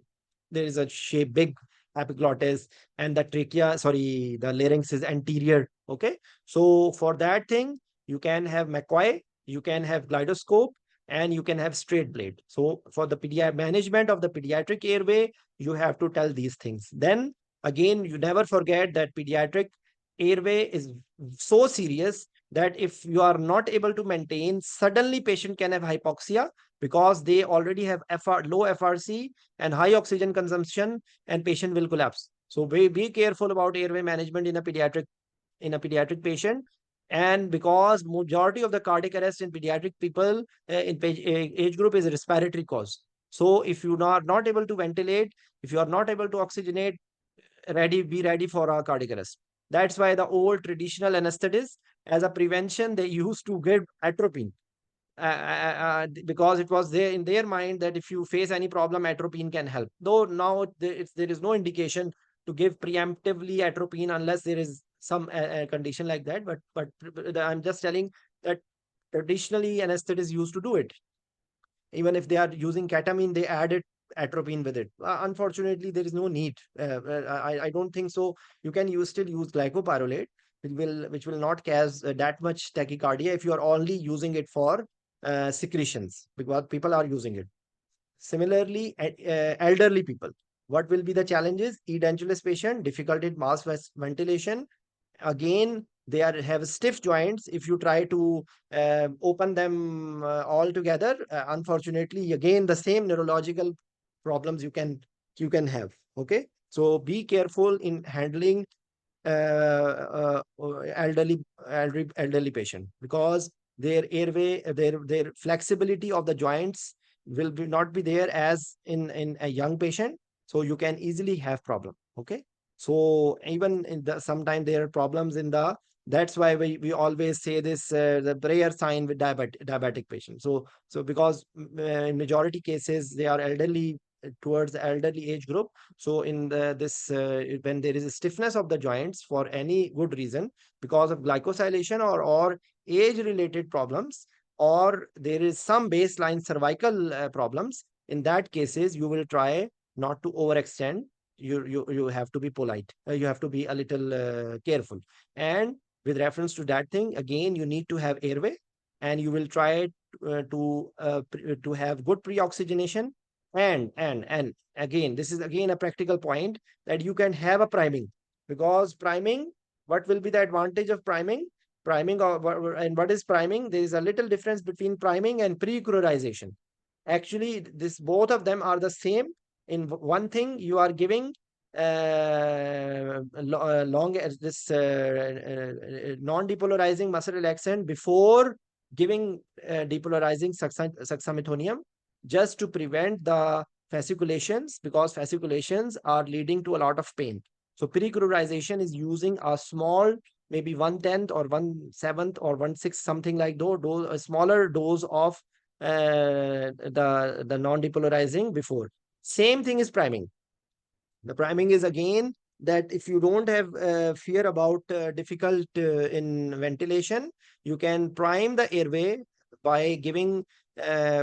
there is a shape, big epiglottis, and the trachea, sorry, the larynx is anterior. Okay. So for that thing, you can have McCoy, you can have glidoscope, and you can have straight blade. So for the management of the pediatric airway, you have to tell these things. Then again, you never forget that pediatric airway is so serious that if you are not able to maintain, suddenly patient can have hypoxia, because they already have low FRC and high oxygen consumption, and patient will collapse. So be careful about airway management in a pediatric patient. And because majority of the cardiac arrest in pediatric people in age group is a respiratory cause. So if you are not able to ventilate, if you are not able to oxygenate, be ready for a cardiac arrest. That's why the old traditional anesthetists, as a prevention, they used to give atropine, because it was there in their mind that if you face any problem, atropine can help. Though now there is no indication to give preemptively atropine unless there is some condition like that. But I'm just telling that traditionally anesthetists used to do it. Even if they are using ketamine, they added atropine with it. Unfortunately, there is no need. I don't think so. You can still use glycopyrrolate, which will not cause that much tachycardia if you are only using it for secretions, because people are using it. Similarly, elderly people, what will be the challenges? Edentulous patient, difficulty in mass ventilation. Again, they have stiff joints. If you try to open them all together, unfortunately, again, the same neurological problems you can have. Okay. So be careful in handling elderly patient, because their airway, their flexibility of the joints will not be there as in a young patient. So you can easily have problem. Okay. So even in the sometimes there are problems in the That's why we always say this, the prayer sign with diabetic patients. So because in majority cases they are elderly, towards the elderly age group. So in this when there is a stiffness of the joints for any good reason, because of glycosylation or age related problems, or there is some baseline cervical problems, in that cases you will try not to overextend. You have to be polite, you have to be a little careful. And with reference to that thing, again, you need to have airway, and you will try to have good pre-oxygenation. And again, this is again a practical point, that you can have a priming, because priming, what will be the advantage of priming? Priming, and what is priming? There is a little difference between priming and pre-colorization. Actually, this both of them are the same. In one thing, you are giving long this non-depolarizing muscle relaxant before giving depolarizing succinylcholine, just to prevent the fasciculations, because fasciculations are leading to a lot of pain. So precolorization is using a small, maybe 1/10 or 1/7 or 1/6, something like dose, a smaller dose of the non-depolarizing before. Same thing is priming. The priming is again that if you don't have fear about difficult in ventilation, you can prime the airway by giving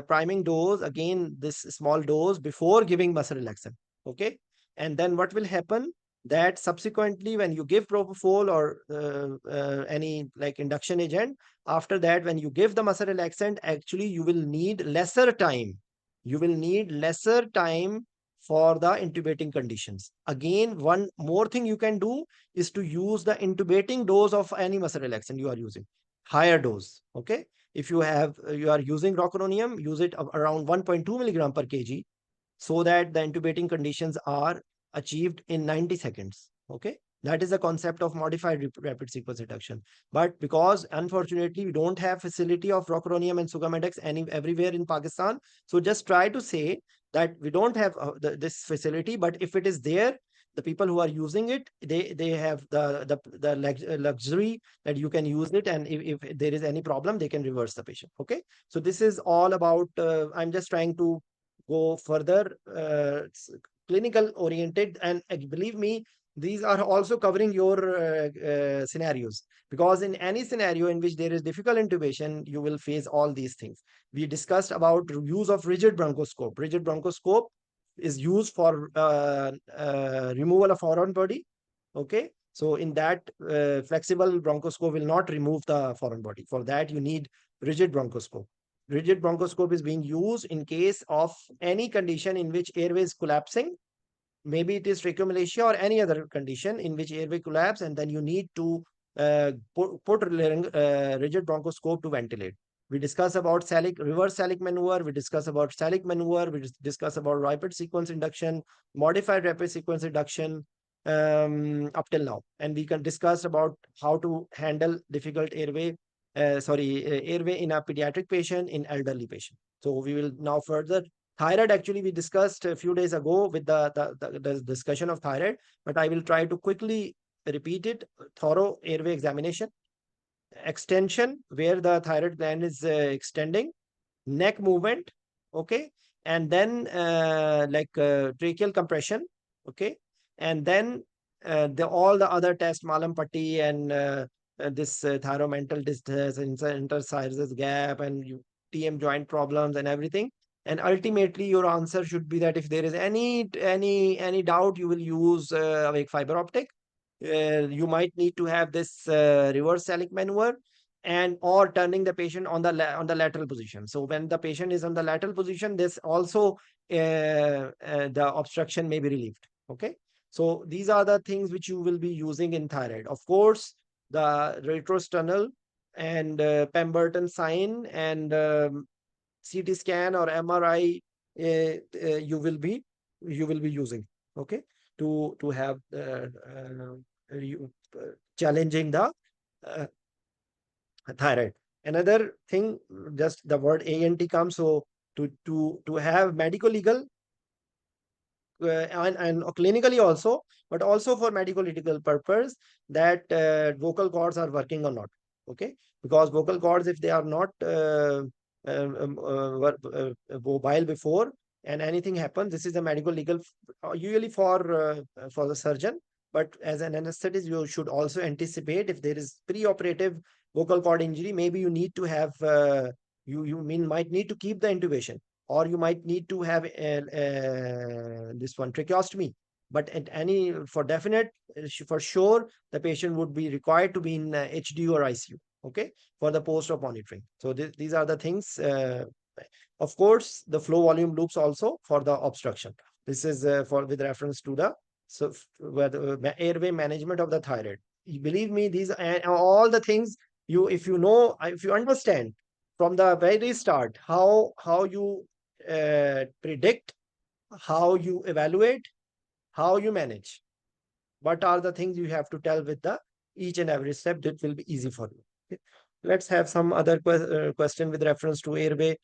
priming dose, again, this small dose before giving muscle relaxant. Okay. And then what will happen? That subsequently, when you give propofol or any like induction agent, after that, when you give the muscle relaxant, actually you will need lesser time. You will need lesser time for the intubating conditions. Again, one more thing you can do is to use the intubating dose of any muscle relaxant you are using, higher dose. Okay. If you are using rocuronium, use it around 1.2 milligram per kg, so that the intubating conditions are achieved in 90 seconds. Okay. That is the concept of modified rapid sequence induction. But because unfortunately we don't have facility of rocuronium and sugammadex everywhere in Pakistan, so just try to say that we don't have this facility. But if it is there, the people who are using it, they have the luxury that you can use it, and if there is any problem, they can reverse the patient. Okay. So this is all about. I'm just trying to go further clinical oriented, and believe me, these are also covering your scenarios, because in any scenario in which there is difficult intubation, you will face all these things. We discussed about use of rigid bronchoscope. Rigid bronchoscope is used for removal of foreign body. Okay. So in that, flexible bronchoscope will not remove the foreign body. For that, you need rigid bronchoscope. Rigid bronchoscope is being used in case of any condition in which airway is collapsing. Maybe it is tracheomalacia or any other condition in which airway collapse, and then you need to put rigid bronchoscope to ventilate. We discuss about reverse Salic maneuver. We discuss about Salic maneuver. We discuss about rapid sequence induction, modified rapid sequence induction, up till now. And we can discuss about how to handle difficult airway, airway in a pediatric patient, in elderly patient. So we will now further. Thyroid, actually, we discussed a few days ago with the discussion of thyroid, but I will try to quickly repeat it. Thorough airway examination, extension, where the thyroid gland is extending, neck movement, okay, and then tracheal compression, okay, and then all the other tests, Malam patti and this thyromental distress, interstitial gap, and TM joint problems and everything. And ultimately, your answer should be that if there is any doubt, you will use awake fiber optic. You might need to have this reverse Salic maneuver, and or turning the patient on the lateral position. So when the patient is on the lateral position, this also the obstruction may be relieved. Okay. So these are the things which you will be using in thyroid. Of course, the retrosternal and Pemberton sign and CT scan or MRI, you will be using. Okay, to have you, challenging the uh, thyroid. Another thing, just the word ANT comes. So to have medico legal and clinically also, but also for medical purpose, that vocal cords are working or not. Okay, because vocal cords, if they are not mobile before, and anything happens, this is a medical legal usually for the surgeon. But as an anesthetist, you should also anticipate if there is preoperative vocal cord injury. Maybe you need to have might need to keep the intubation, or you might need to have this one tracheostomy. But at any for definite, for sure, the patient would be required to be in HD or ICU. Okay, for the post-op monitoring. So these are the things. Of course, the flow volume loops also for the obstruction. This is for with reference to the where the airway management of the thyroid. Believe me, these are all the things if you know, if you understand from the very start how you predict, how you evaluate, how you manage. What are the things you have to tell with the each and every step, that will be easy for you. Okay. Let's have some other question with reference to airway.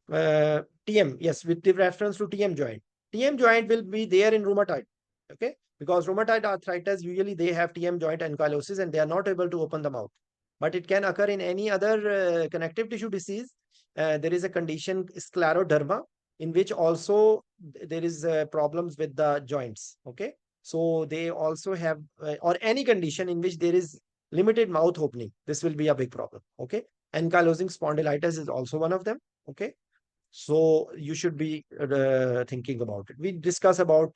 TM, yes, with the reference to TM joint. TM joint will be there in rheumatoid. Okay, because rheumatoid arthritis, usually they have TM joint ankylosis and they are not able to open the mouth. But it can occur in any other connective tissue disease. There is a condition, scleroderma, in which also there is problems with the joints. Okay, so they also have, or any condition in which there is limited mouth opening. This will be a big problem. Okay, ankylosing spondylitis is also one of them. Okay, so you should be thinking about it. We discuss about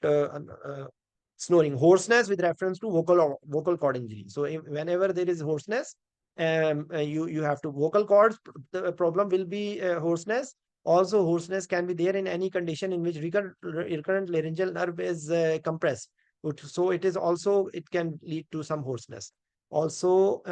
snoring, hoarseness with reference to vocal cord injury. So whenever there is hoarseness, you have to vocal cords. The problem will be hoarseness. Also, hoarseness can be there in any condition in which recurrent laryngeal nerve is compressed. So it is also, it can lead to some hoarseness. Also,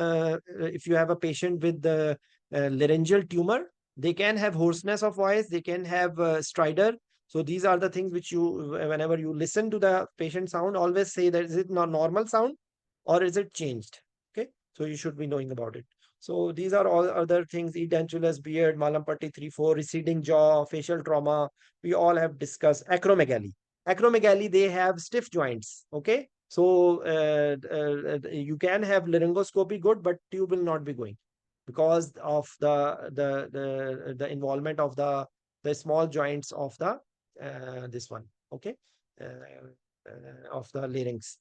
if you have a patient with the laryngeal tumor, they can have hoarseness of voice, they can have stridor. So these are the things which you, whenever you listen to the patient sound, always say that is it not normal sound or is it changed? Okay, so you should be knowing about it. So these are all other things: edentulous beard, malampatti 3-4, receding jaw, facial trauma. We all have discussed acromegaly. Acromegaly, they have stiff joints. Okay, so you can have laryngoscopy good, but tube will not be going because of the involvement of the small joints of the this one. Okay, of the larynx.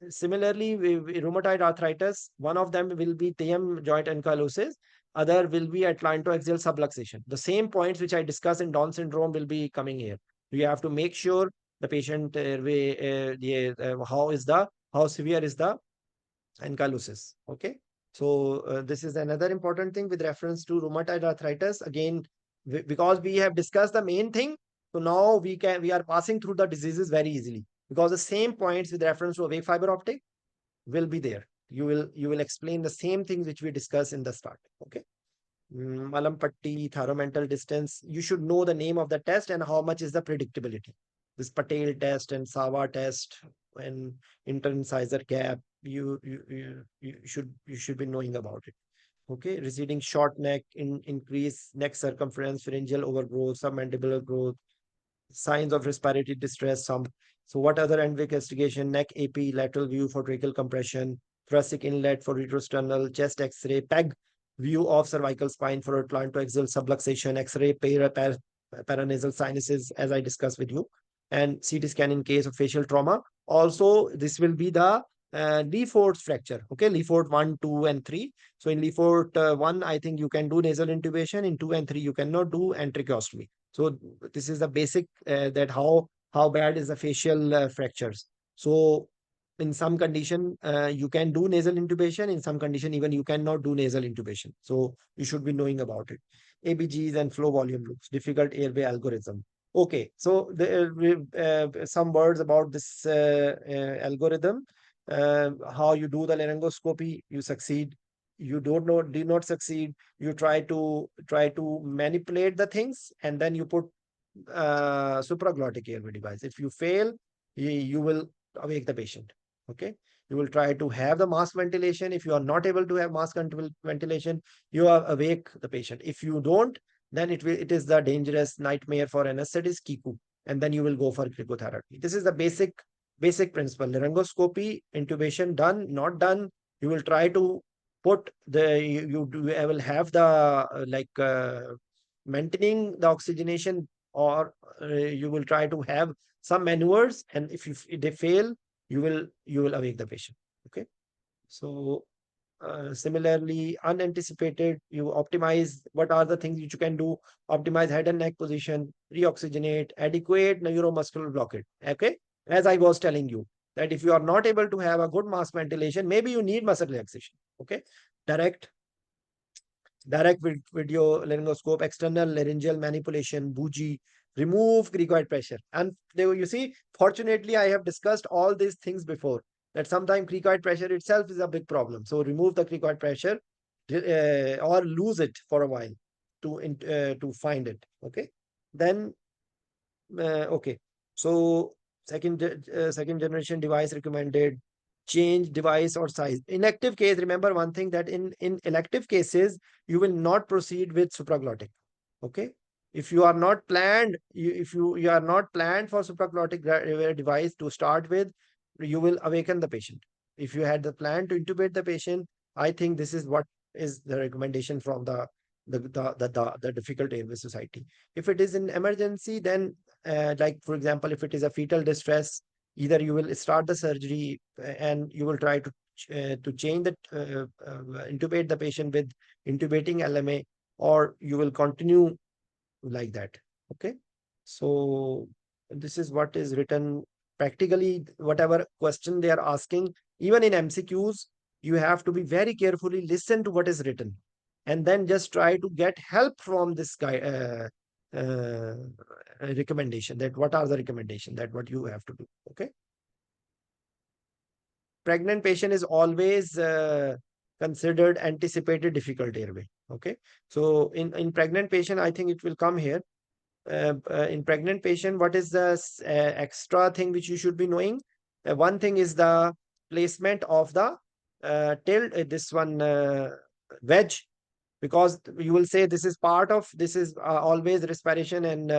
Similarly, rheumatoid arthritis, one of them will be TM joint ankylosis, other will be atlantoaxial subluxation. The same points which I discussed in Down syndrome will be coming here. You have to make sure the patient how severe is the ankylosis. Okay, so this is another important thing with reference to rheumatoid arthritis. Again, because we have discussed the main thing, so now we are passing through the diseases very easily, because the same points with reference to awake fiber optic will be there. You will explain the same things which we discussed in the start. Okay. Malampatti, thyromental distance. You should know the name of the test and how much is the predictability. This Patel test and Sawa test and interincisor gap. You should be knowing about it. Okay, receding short neck, increase neck circumference, pharyngeal overgrowth, submandibular growth, signs of respiratory distress. So what other investigation? Neck AP, lateral view for tracheal compression, thoracic inlet for retrosternal, chest X-ray, PEG view of cervical spine for atlantoaxial subluxation, X-ray, paranasal sinuses, as I discussed with you, and CT scan in case of facial trauma. Also, this will be the Lefort fracture. Okay, Lefort 1, 2, and 3. So in Lefort 1, I think you can do nasal intubation. In 2 and 3, you cannot do, and tracheostomy. So this is the basic that how bad is the facial fractures. So in some condition, you can do nasal intubation. In some condition, even you cannot do nasal intubation. So you should be knowing about it. ABGs and flow volume loops, difficult airway algorithm. Okay, so some words about this algorithm. How you do the laryngoscopy, you succeed. You don't know, do not succeed. You try to manipulate the things, and then you put supraglottic airway device. If you fail, you will awake the patient. Okay, you will try to have the mask ventilation. If you are not able to have mask ventilation, you are awake the patient. If you don't, then it is the dangerous nightmare for anesthetist, kiku. and then you will go for cricotherapy. This is the basic principle. Laryngoscopy, intubation done, not done. You will try to put I will have the maintaining the oxygenation, or you will try to have some maneuvers, and if they fail, you will awake the patient. Okay. So similarly, unanticipated, you optimize what are the things which you can do. Optimize head and neck position, reoxygenate, adequate neuromuscular blockade. Okay. As I was telling you, that if you are not able to have a good mass ventilation, maybe you need muscle relaxation. Okay. Direct video laryngoscope, external laryngeal manipulation, bougie, remove cricoid pressure. And there you see, fortunately, I have discussed all these things before, that sometimes cricoid pressure itself is a big problem. So remove the cricoid pressure, or lose it for a while to find it. Okay. Then, okay. So second generation device recommended, change device or size. In active case, remember one thing, that in elective cases, you will not proceed with supraglottic. Okay. If you are not planned, if you are not planned for supraglottic device to start with, you will awaken the patient. If you had the plan to intubate the patient, I think this is what is the recommendation from the difficult airway society. If it is an emergency, then like for example, if it is a fetal distress, either you will start the surgery and you will try to change the intubate the patient with intubating LMA, or you will continue like that. Okay. So this is what is written. Practically, whatever question they are asking, even in MCQs, you have to be very carefully listen to what is written, and then just try to get help from this guy uh, recommendation, that what are the recommendation, that what you have to do. Okay. Pregnant patient is always considered anticipated difficult airway. Okay. So in pregnant patient, I think it will come here. In pregnant patient, what is the extra thing which you should be knowing? One thing is the placement of the tilt, this one wedge, because you will say this is part of, this is always respiration and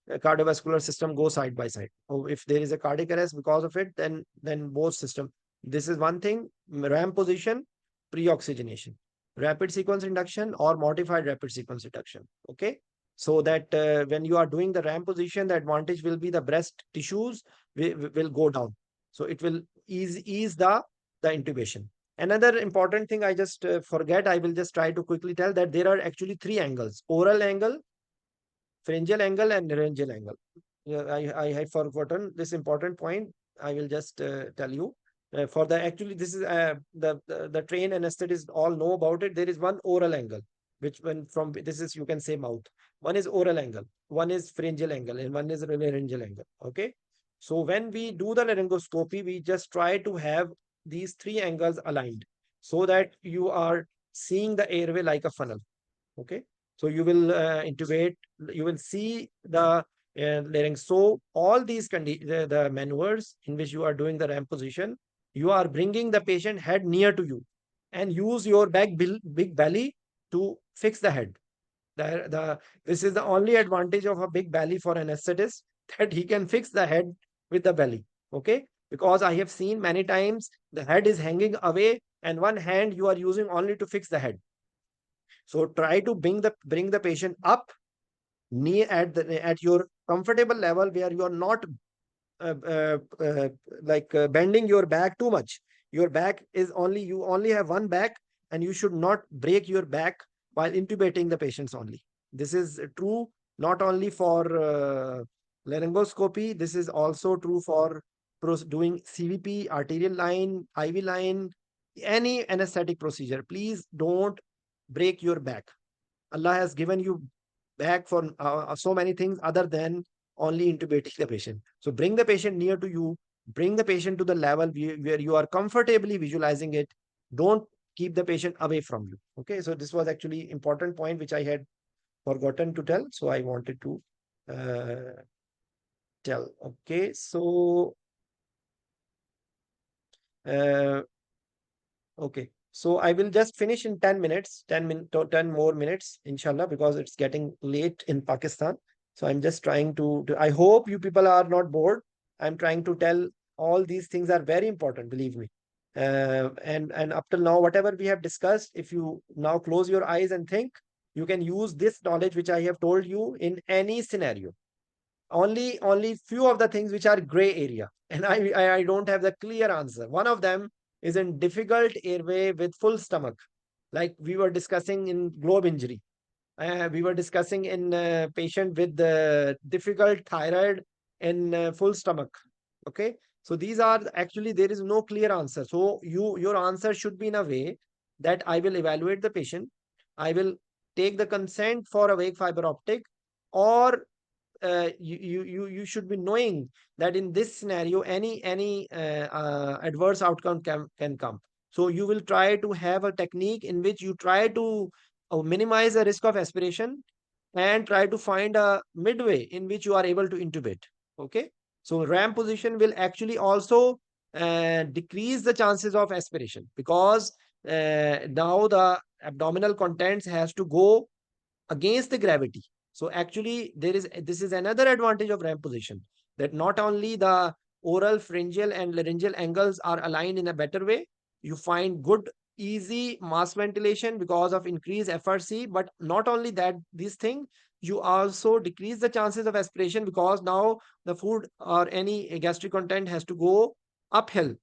cardiovascular system go side by side. Oh, if there is a cardiac arrest because of it, then both system. This is one thing. RAM position, pre-oxygenation, rapid sequence induction or modified rapid sequence induction. Okay. So that when you are doing the RAM position, the advantage will be the breast tissues will go down. So it will ease the intubation. Another important thing I just forget, I will just try to quickly tell, that there are actually three angles: oral angle, pharyngeal angle, and laryngeal angle. Yeah, I had forgotten this important point. I will just tell you. For the actually, this is the trained anesthetists all know about it. There is one oral angle, which when from this is, you can say, mouth. One is oral angle, one is pharyngeal angle, and one is laryngeal angle. Okay. So when we do the laryngoscopy, we just try to have these three angles aligned, so that you are seeing the airway like a funnel. Okay. So you will intubate, you will see the larynx. So all these the maneuvers in which you are doing the RAM position, you are bringing the patient head near to you, and use your big belly to fix the head. This is the only advantage of a big belly for anesthetist, that he can fix the head with the belly. Okay. Because I have seen many times the head is hanging away, and one hand you are using only to fix the head. So try to bring the patient up near at your comfortable level, where you are not uh, uh, uh, bending your back too much. Your back is only, you only have one back, and you should not break your back while intubating the patients only. This is true not only for laryngoscopy. This is also true for doing CVP, arterial line, IV line, any anesthetic procedure. Please don't break your back. Allah has given you back for so many things other than only intubating the patient. So bring the patient near to you, bring the patient to the level where you are comfortably visualizing it. Don't keep the patient away from you. Okay. So this was actually important point which I had forgotten to tell. So I wanted to tell. Okay. So, uh, okay. So I will just finish in 10 minutes, 10 more minutes, inshallah, because it's getting late in Pakistan. So I'm just trying to I hope you people are not bored. I'm trying to tell all these things are very important, believe me. And up till now, whatever we have discussed, if you now close your eyes and think, you can use this knowledge which I have told you in any scenario. Only few of the things which are gray area, and I don't have the clear answer. One of them is in difficult airway with full stomach, like we were discussing in globe injury. We were discussing in patient with difficult thyroid in full stomach. Okay, so these are actually, there is no clear answer. So your answer should be in a way that I will evaluate the patient, I will take the consent for awake fiber optic, or you should be knowing that in this scenario any adverse outcome can come. So you will try to have a technique in which you try to minimize the risk of aspiration and try to find a midway in which you are able to intubate. Okay, so ram position will actually also decrease the chances of aspiration, because now the abdominal contents has to go against the gravity. So actually, this is another advantage of ramp position, that not only the oral, pharyngeal, and laryngeal angles are aligned in a better way, you find good, easy mass ventilation because of increased FRC. But not only that, this thing, you also decrease the chances of aspiration, because now the food or any gastric content has to go uphill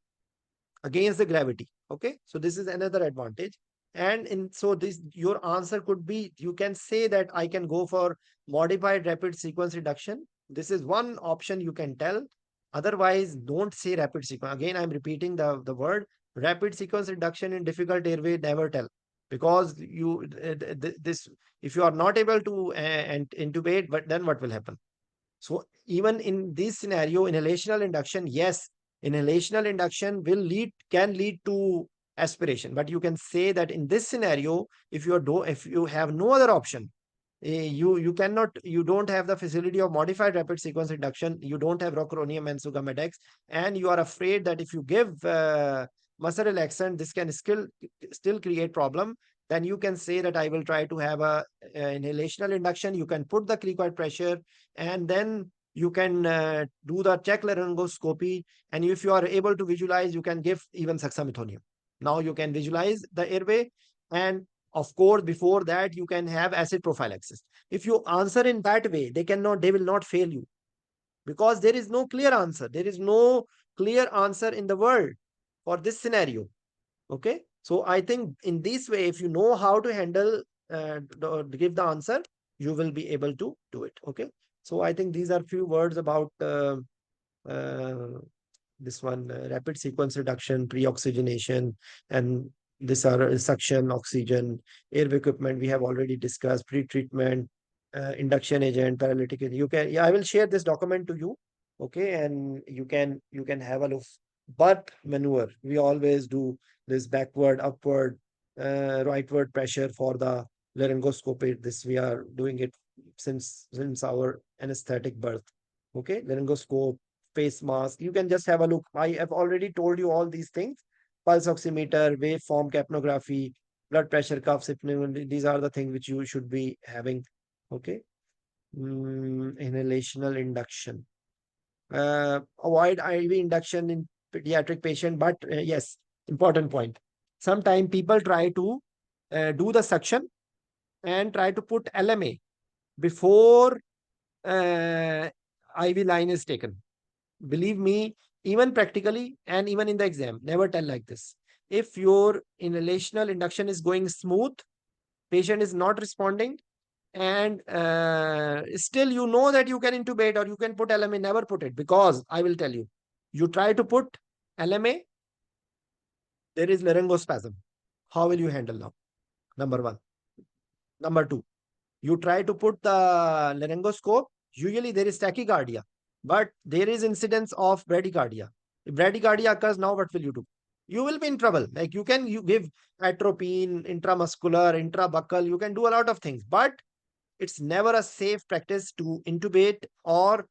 against the gravity. Okay, so this is another advantage. And in so this, your answer could be, you can say that I can go for modified rapid sequence reduction. This is one option you can tell. Otherwise, don't say rapid sequence. Again, I'm repeating the word rapid sequence reduction in difficult airway. Never tell, because this, if you are not able to intubate, but then what will happen? So even in this scenario, inhalational induction, yes, inhalational induction can lead to aspiration. But you can say that in this scenario, if you have no other option, you don't have the facility of modified rapid sequence induction, you don't have rocuronium and sugammadex, and you are afraid that if you give muscle relaxant, this can still create problem. Then you can say that I will try to have a inhalational induction. You can put the cricoid pressure, and then you can do the check laryngoscopy. And if you are able to visualize, you can give even saxamethonium. Now you can visualize the airway, and of course, before that, you can have acid prophylaxis. If you answer in that way, they will not fail you, because there is no clear answer. There is no clear answer in the world for this scenario. Okay, so I think in this way, if you know how to handle, give the answer, you will be able to do it. Okay, so I think these are few words about uh, this one, rapid sequence reduction, pre-oxygenation, and this are suction, oxygen, airway equipment. We have already discussed pre-treatment, induction agent, paralytic. You can, yeah, I will share this document to you. Okay, and you can have a look. But maneuver, we always do this backward, upward, rightward pressure for the laryngoscopy. This we are doing it since our anesthetic birth. Okay, laryngoscope, face mask. You can just have a look. I have already told you all these things. Pulse oximeter, waveform capnography, blood pressure cuffs. These are the things which you should be having. Okay. Inhalational induction. Avoid IV induction in pediatric patient. But yes, important point. Sometimes people try to do the suction and try to put LMA before IV line is taken. Believe me, even practically and even in the exam, never tell like this. If your inhalational induction is going smooth, patient is not responding, and still you know that you can intubate or you can put LMA, never put it. Because I will tell you, you try to put LMA, there is laryngospasm. How will you handle now? Number one. Number two, you try to put the laryngoscope, usually there is tachycardia, but there is incidence of bradycardia. If bradycardia occurs, now what will you do? You will be in trouble. Like you give atropine, intramuscular, intrabuccal, you can do a lot of things, but it's never a safe practice to intubate, or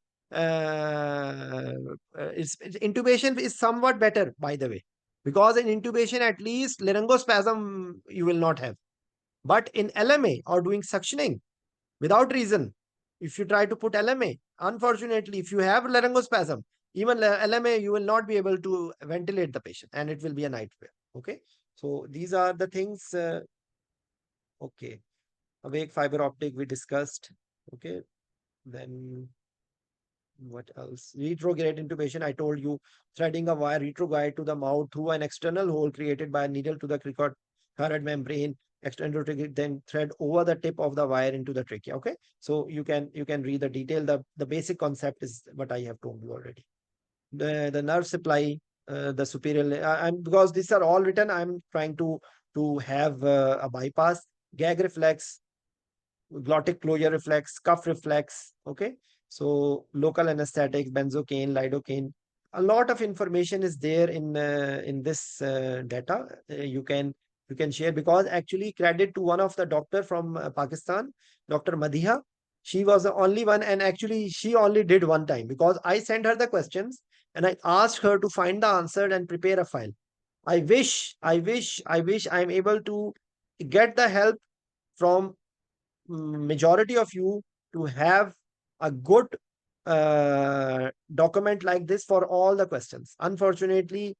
intubation is somewhat better, by the way, because in intubation, at least laryngospasm you will not have. But in LMA or doing suctioning without reason, If you try to put LMA, unfortunately, if you have laryngospasm, even LMA, you will not be able to ventilate the patient and it will be a nightmare. Okay. So these are the things. Okay. Awake fiber optic we discussed. Okay. Then what else? Retrograde intubation. I told you threading a wire retrograde to the mouth through an external hole created by a needle to the cricoid thyroid membrane. External then thread over the tip of the wire into the trachea. Okay, so you can read the detail. The basic concept is what I have told you already. The nerve supply, the superior. I'm because these are all written. I'm trying to have a bypass, gag reflex, glottic closure reflex, cuff reflex. Okay. So local anesthetics, benzocaine, lidocaine. A lot of information is there in this data. You can share because actually credit to one of the doctor from Pakistan, Dr. Madiha. She was the only one, and actually she only did one time because I sent her the questions and I asked her to find the answer and prepare a file. I wish I'm able to get the help from majority of you to have a good document like this for all the questions. Unfortunately,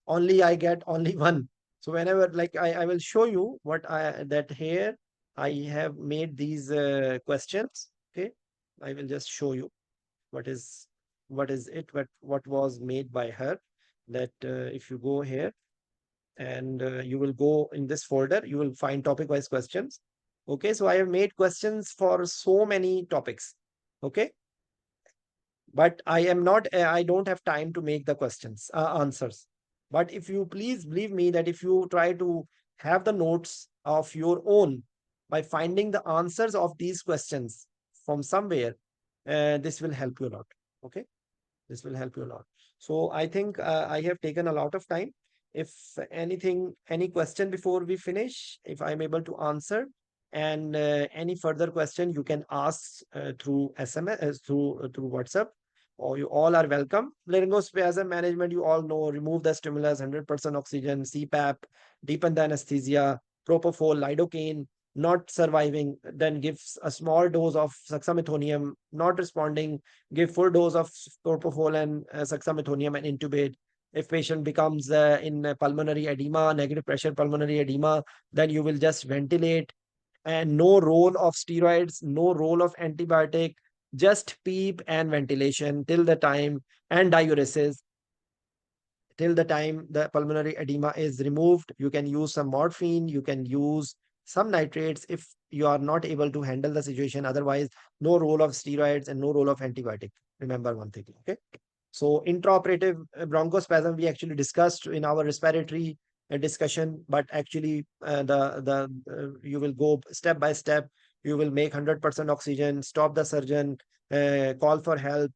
only I get only one. So whenever like I will show you what I that here I have made these questions. Okay, I will just show you what is what was made by her. That if you go here and you will go in this folder, you will find topic wise questions. Okay, so I have made questions for so many topics. Okay, but I am not, I don't have time to make the questions, answers. But if you please believe me that if you try to have the notes of your own by finding the answers of these questions from somewhere, this will help you a lot. Okay, this will help you a lot. So I think I have taken a lot of time. If anything, any question before we finish, if I'm able to answer, and any further question you can ask through SMS, through WhatsApp, or you all are welcome. Laryngospasm management, you all know, remove the stimulus, 100% oxygen, CPAP, deepen the anesthesia, propofol, lidocaine, not surviving, then gives a small dose of suxamethonium, not responding, give full dose of propofol and suxamethonium and intubate. If patient becomes in pulmonary edema, negative pressure pulmonary edema, then you will just ventilate, and no role of steroids, no role of antibiotic, just PEEP and ventilation till the time, and diuresis till the time the pulmonary edema is removed. You can use some morphine, you can use some nitrates if you are not able to handle the situation. Otherwise, no role of steroids and no role of antibiotic. Remember one thing. Okay. So intraoperative bronchospasm we actually discussed in our respiratory discussion, but actually you will go step by step. You will make 100% oxygen, stop the surgeon, call for help,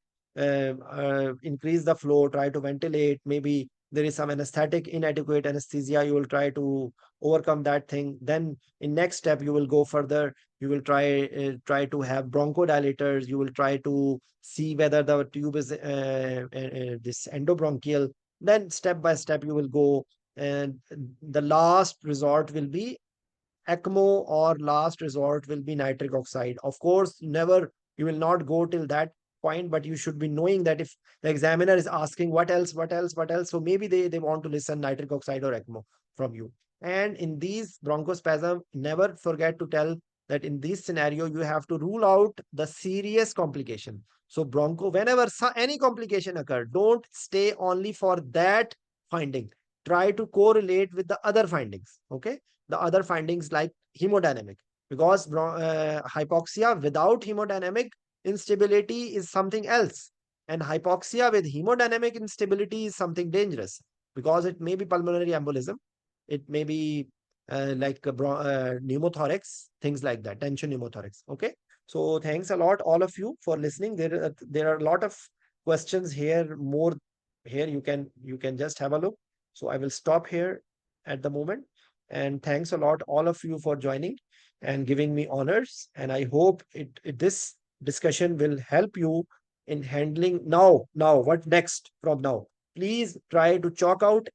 increase the flow, try to ventilate. Maybe there is some anesthetic inadequate anesthesia. You will try to overcome that thing. Then in next step you will go further. You will try to have bronchodilators. You will try to see whether the tube is this endobronchial. Then step by step you will go, and the last resort will be ECMO, or last resort will be nitric oxide. Of course, never, you will not go till that point, but you should be knowing that if the examiner is asking what else, what else, what else, so maybe they want to listen nitric oxide or ECMO from you. And in these bronchospasm, never forget to tell that in this scenario, you have to rule out the serious complication. So broncho, whenever any complication occur, don't stay only for that finding. Try to correlate with the other findings. Okay, the other findings like hemodynamic, because hypoxia without hemodynamic instability is something else, and hypoxia with hemodynamic instability is something dangerous, because it may be pulmonary embolism, it may be pneumothorax, things like that, tension pneumothorax. Okay, so thanks a lot all of you for listening. There are a lot of questions here, more here. You can just have a look. So I will stop here at the moment. And thanks a lot, all of you, for joining and giving me honors. And I hope this discussion will help you in handling now. Now, what next from now? Please try to chalk out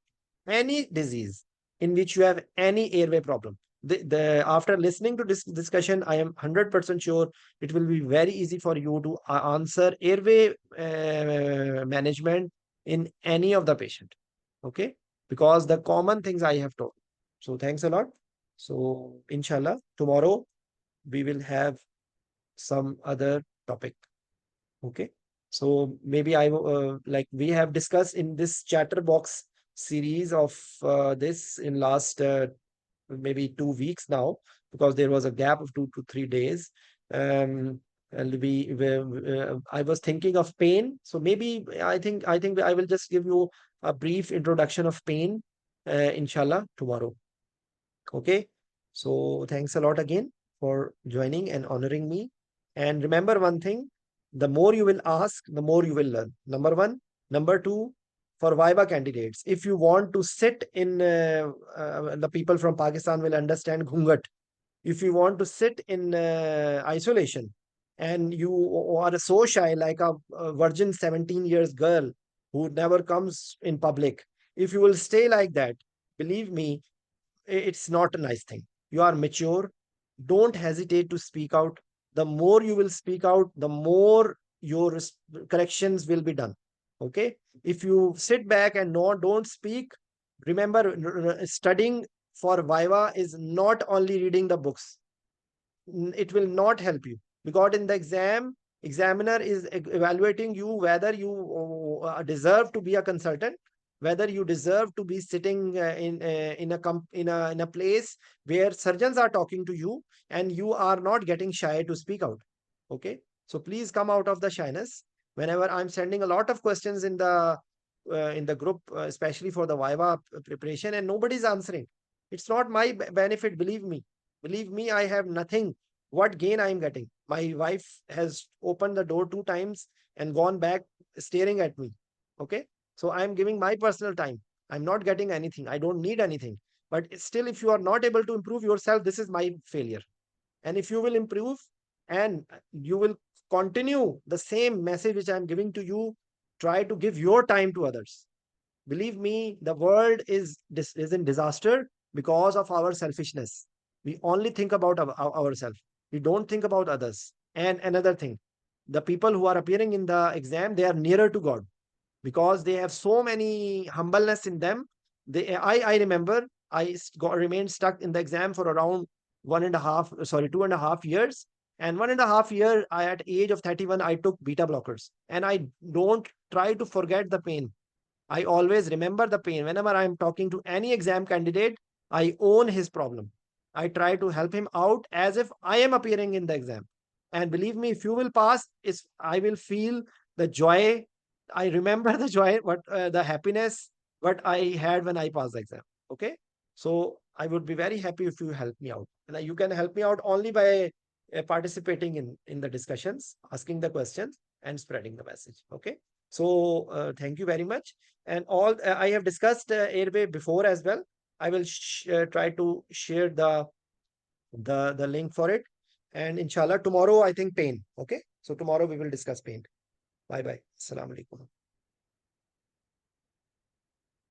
any disease in which you have any airway problem. After listening to this discussion, I am 100% sure it will be very easy for you to answer airway management in any of the patient. Okay, because the common things I have told. So thanks a lot. So inshallah, tomorrow we will have some other topic. Okay. So maybe like we have discussed in this Chatterbox series of this in last maybe 2 weeks now, because there was a gap of 2 to 3 days. And I was thinking of pain. So maybe I think I will just give you a brief introduction of pain, inshallah, tomorrow. Okay. So thanks a lot again for joining and honoring me. And remember one thing, the more you will ask, the more you will learn. Number one. Number two, for Viva candidates, if you want to sit in, the people from Pakistan will understand ghungat. If you want to sit in isolation and you are so shy, like a virgin 17 years girl who never comes in public, if you will stay like that, believe me, it's not a nice thing. You are mature. Don't hesitate to speak out. The more you will speak out, the more your corrections will be done. Okay. If you sit back and don't speak, remember, studying for Viva is not only reading the books. It will not help you, because in the examiner is evaluating you whether you deserve to be a consultant, whether you deserve to be sitting in a place where surgeons are talking to you and you are not getting shy to speak out. Okay, so please come out of the shyness. Whenever I'm sending a lot of questions in the group, especially for the Viva preparation, and nobody's answering, it's not my benefit. Believe me, I have nothing. What gain I am getting? My wife has opened the door 2 times and gone back staring at me. Okay. So I am giving my personal time. I'm not getting anything. I don't need anything. But still, if you are not able to improve yourself, this is my failure. And if you will improve and you will continue the same message which I'm giving to you, try to give your time to others. Believe me, the world is in disaster because of our selfishness. We only think about ourselves. We don't think about others. And another thing, the people who are appearing in the exam, they are nearer to God because they have so many humbleness in them. I remember remained stuck in the exam for around 2.5 years. And 1.5 year, at age of 31, I took beta blockers. And I don't try to forget the pain. I always remember the pain. Whenever I'm talking to any exam candidate, I own his problem. I try to help him out as if I am appearing in the exam. And believe me, if you will pass, I will feel the joy. I remember the joy, the happiness what I had when I passed the exam. Okay. So I would be very happy if you help me out. And you can help me out only by participating in the discussions, asking the questions, and spreading the message. Okay. So thank you very much. And all I have discussed Airway before as well. I will try to share the link for it. And inshallah, tomorrow I think pain. Okay. So tomorrow we will discuss pain. Bye bye. Assalamu alaikum.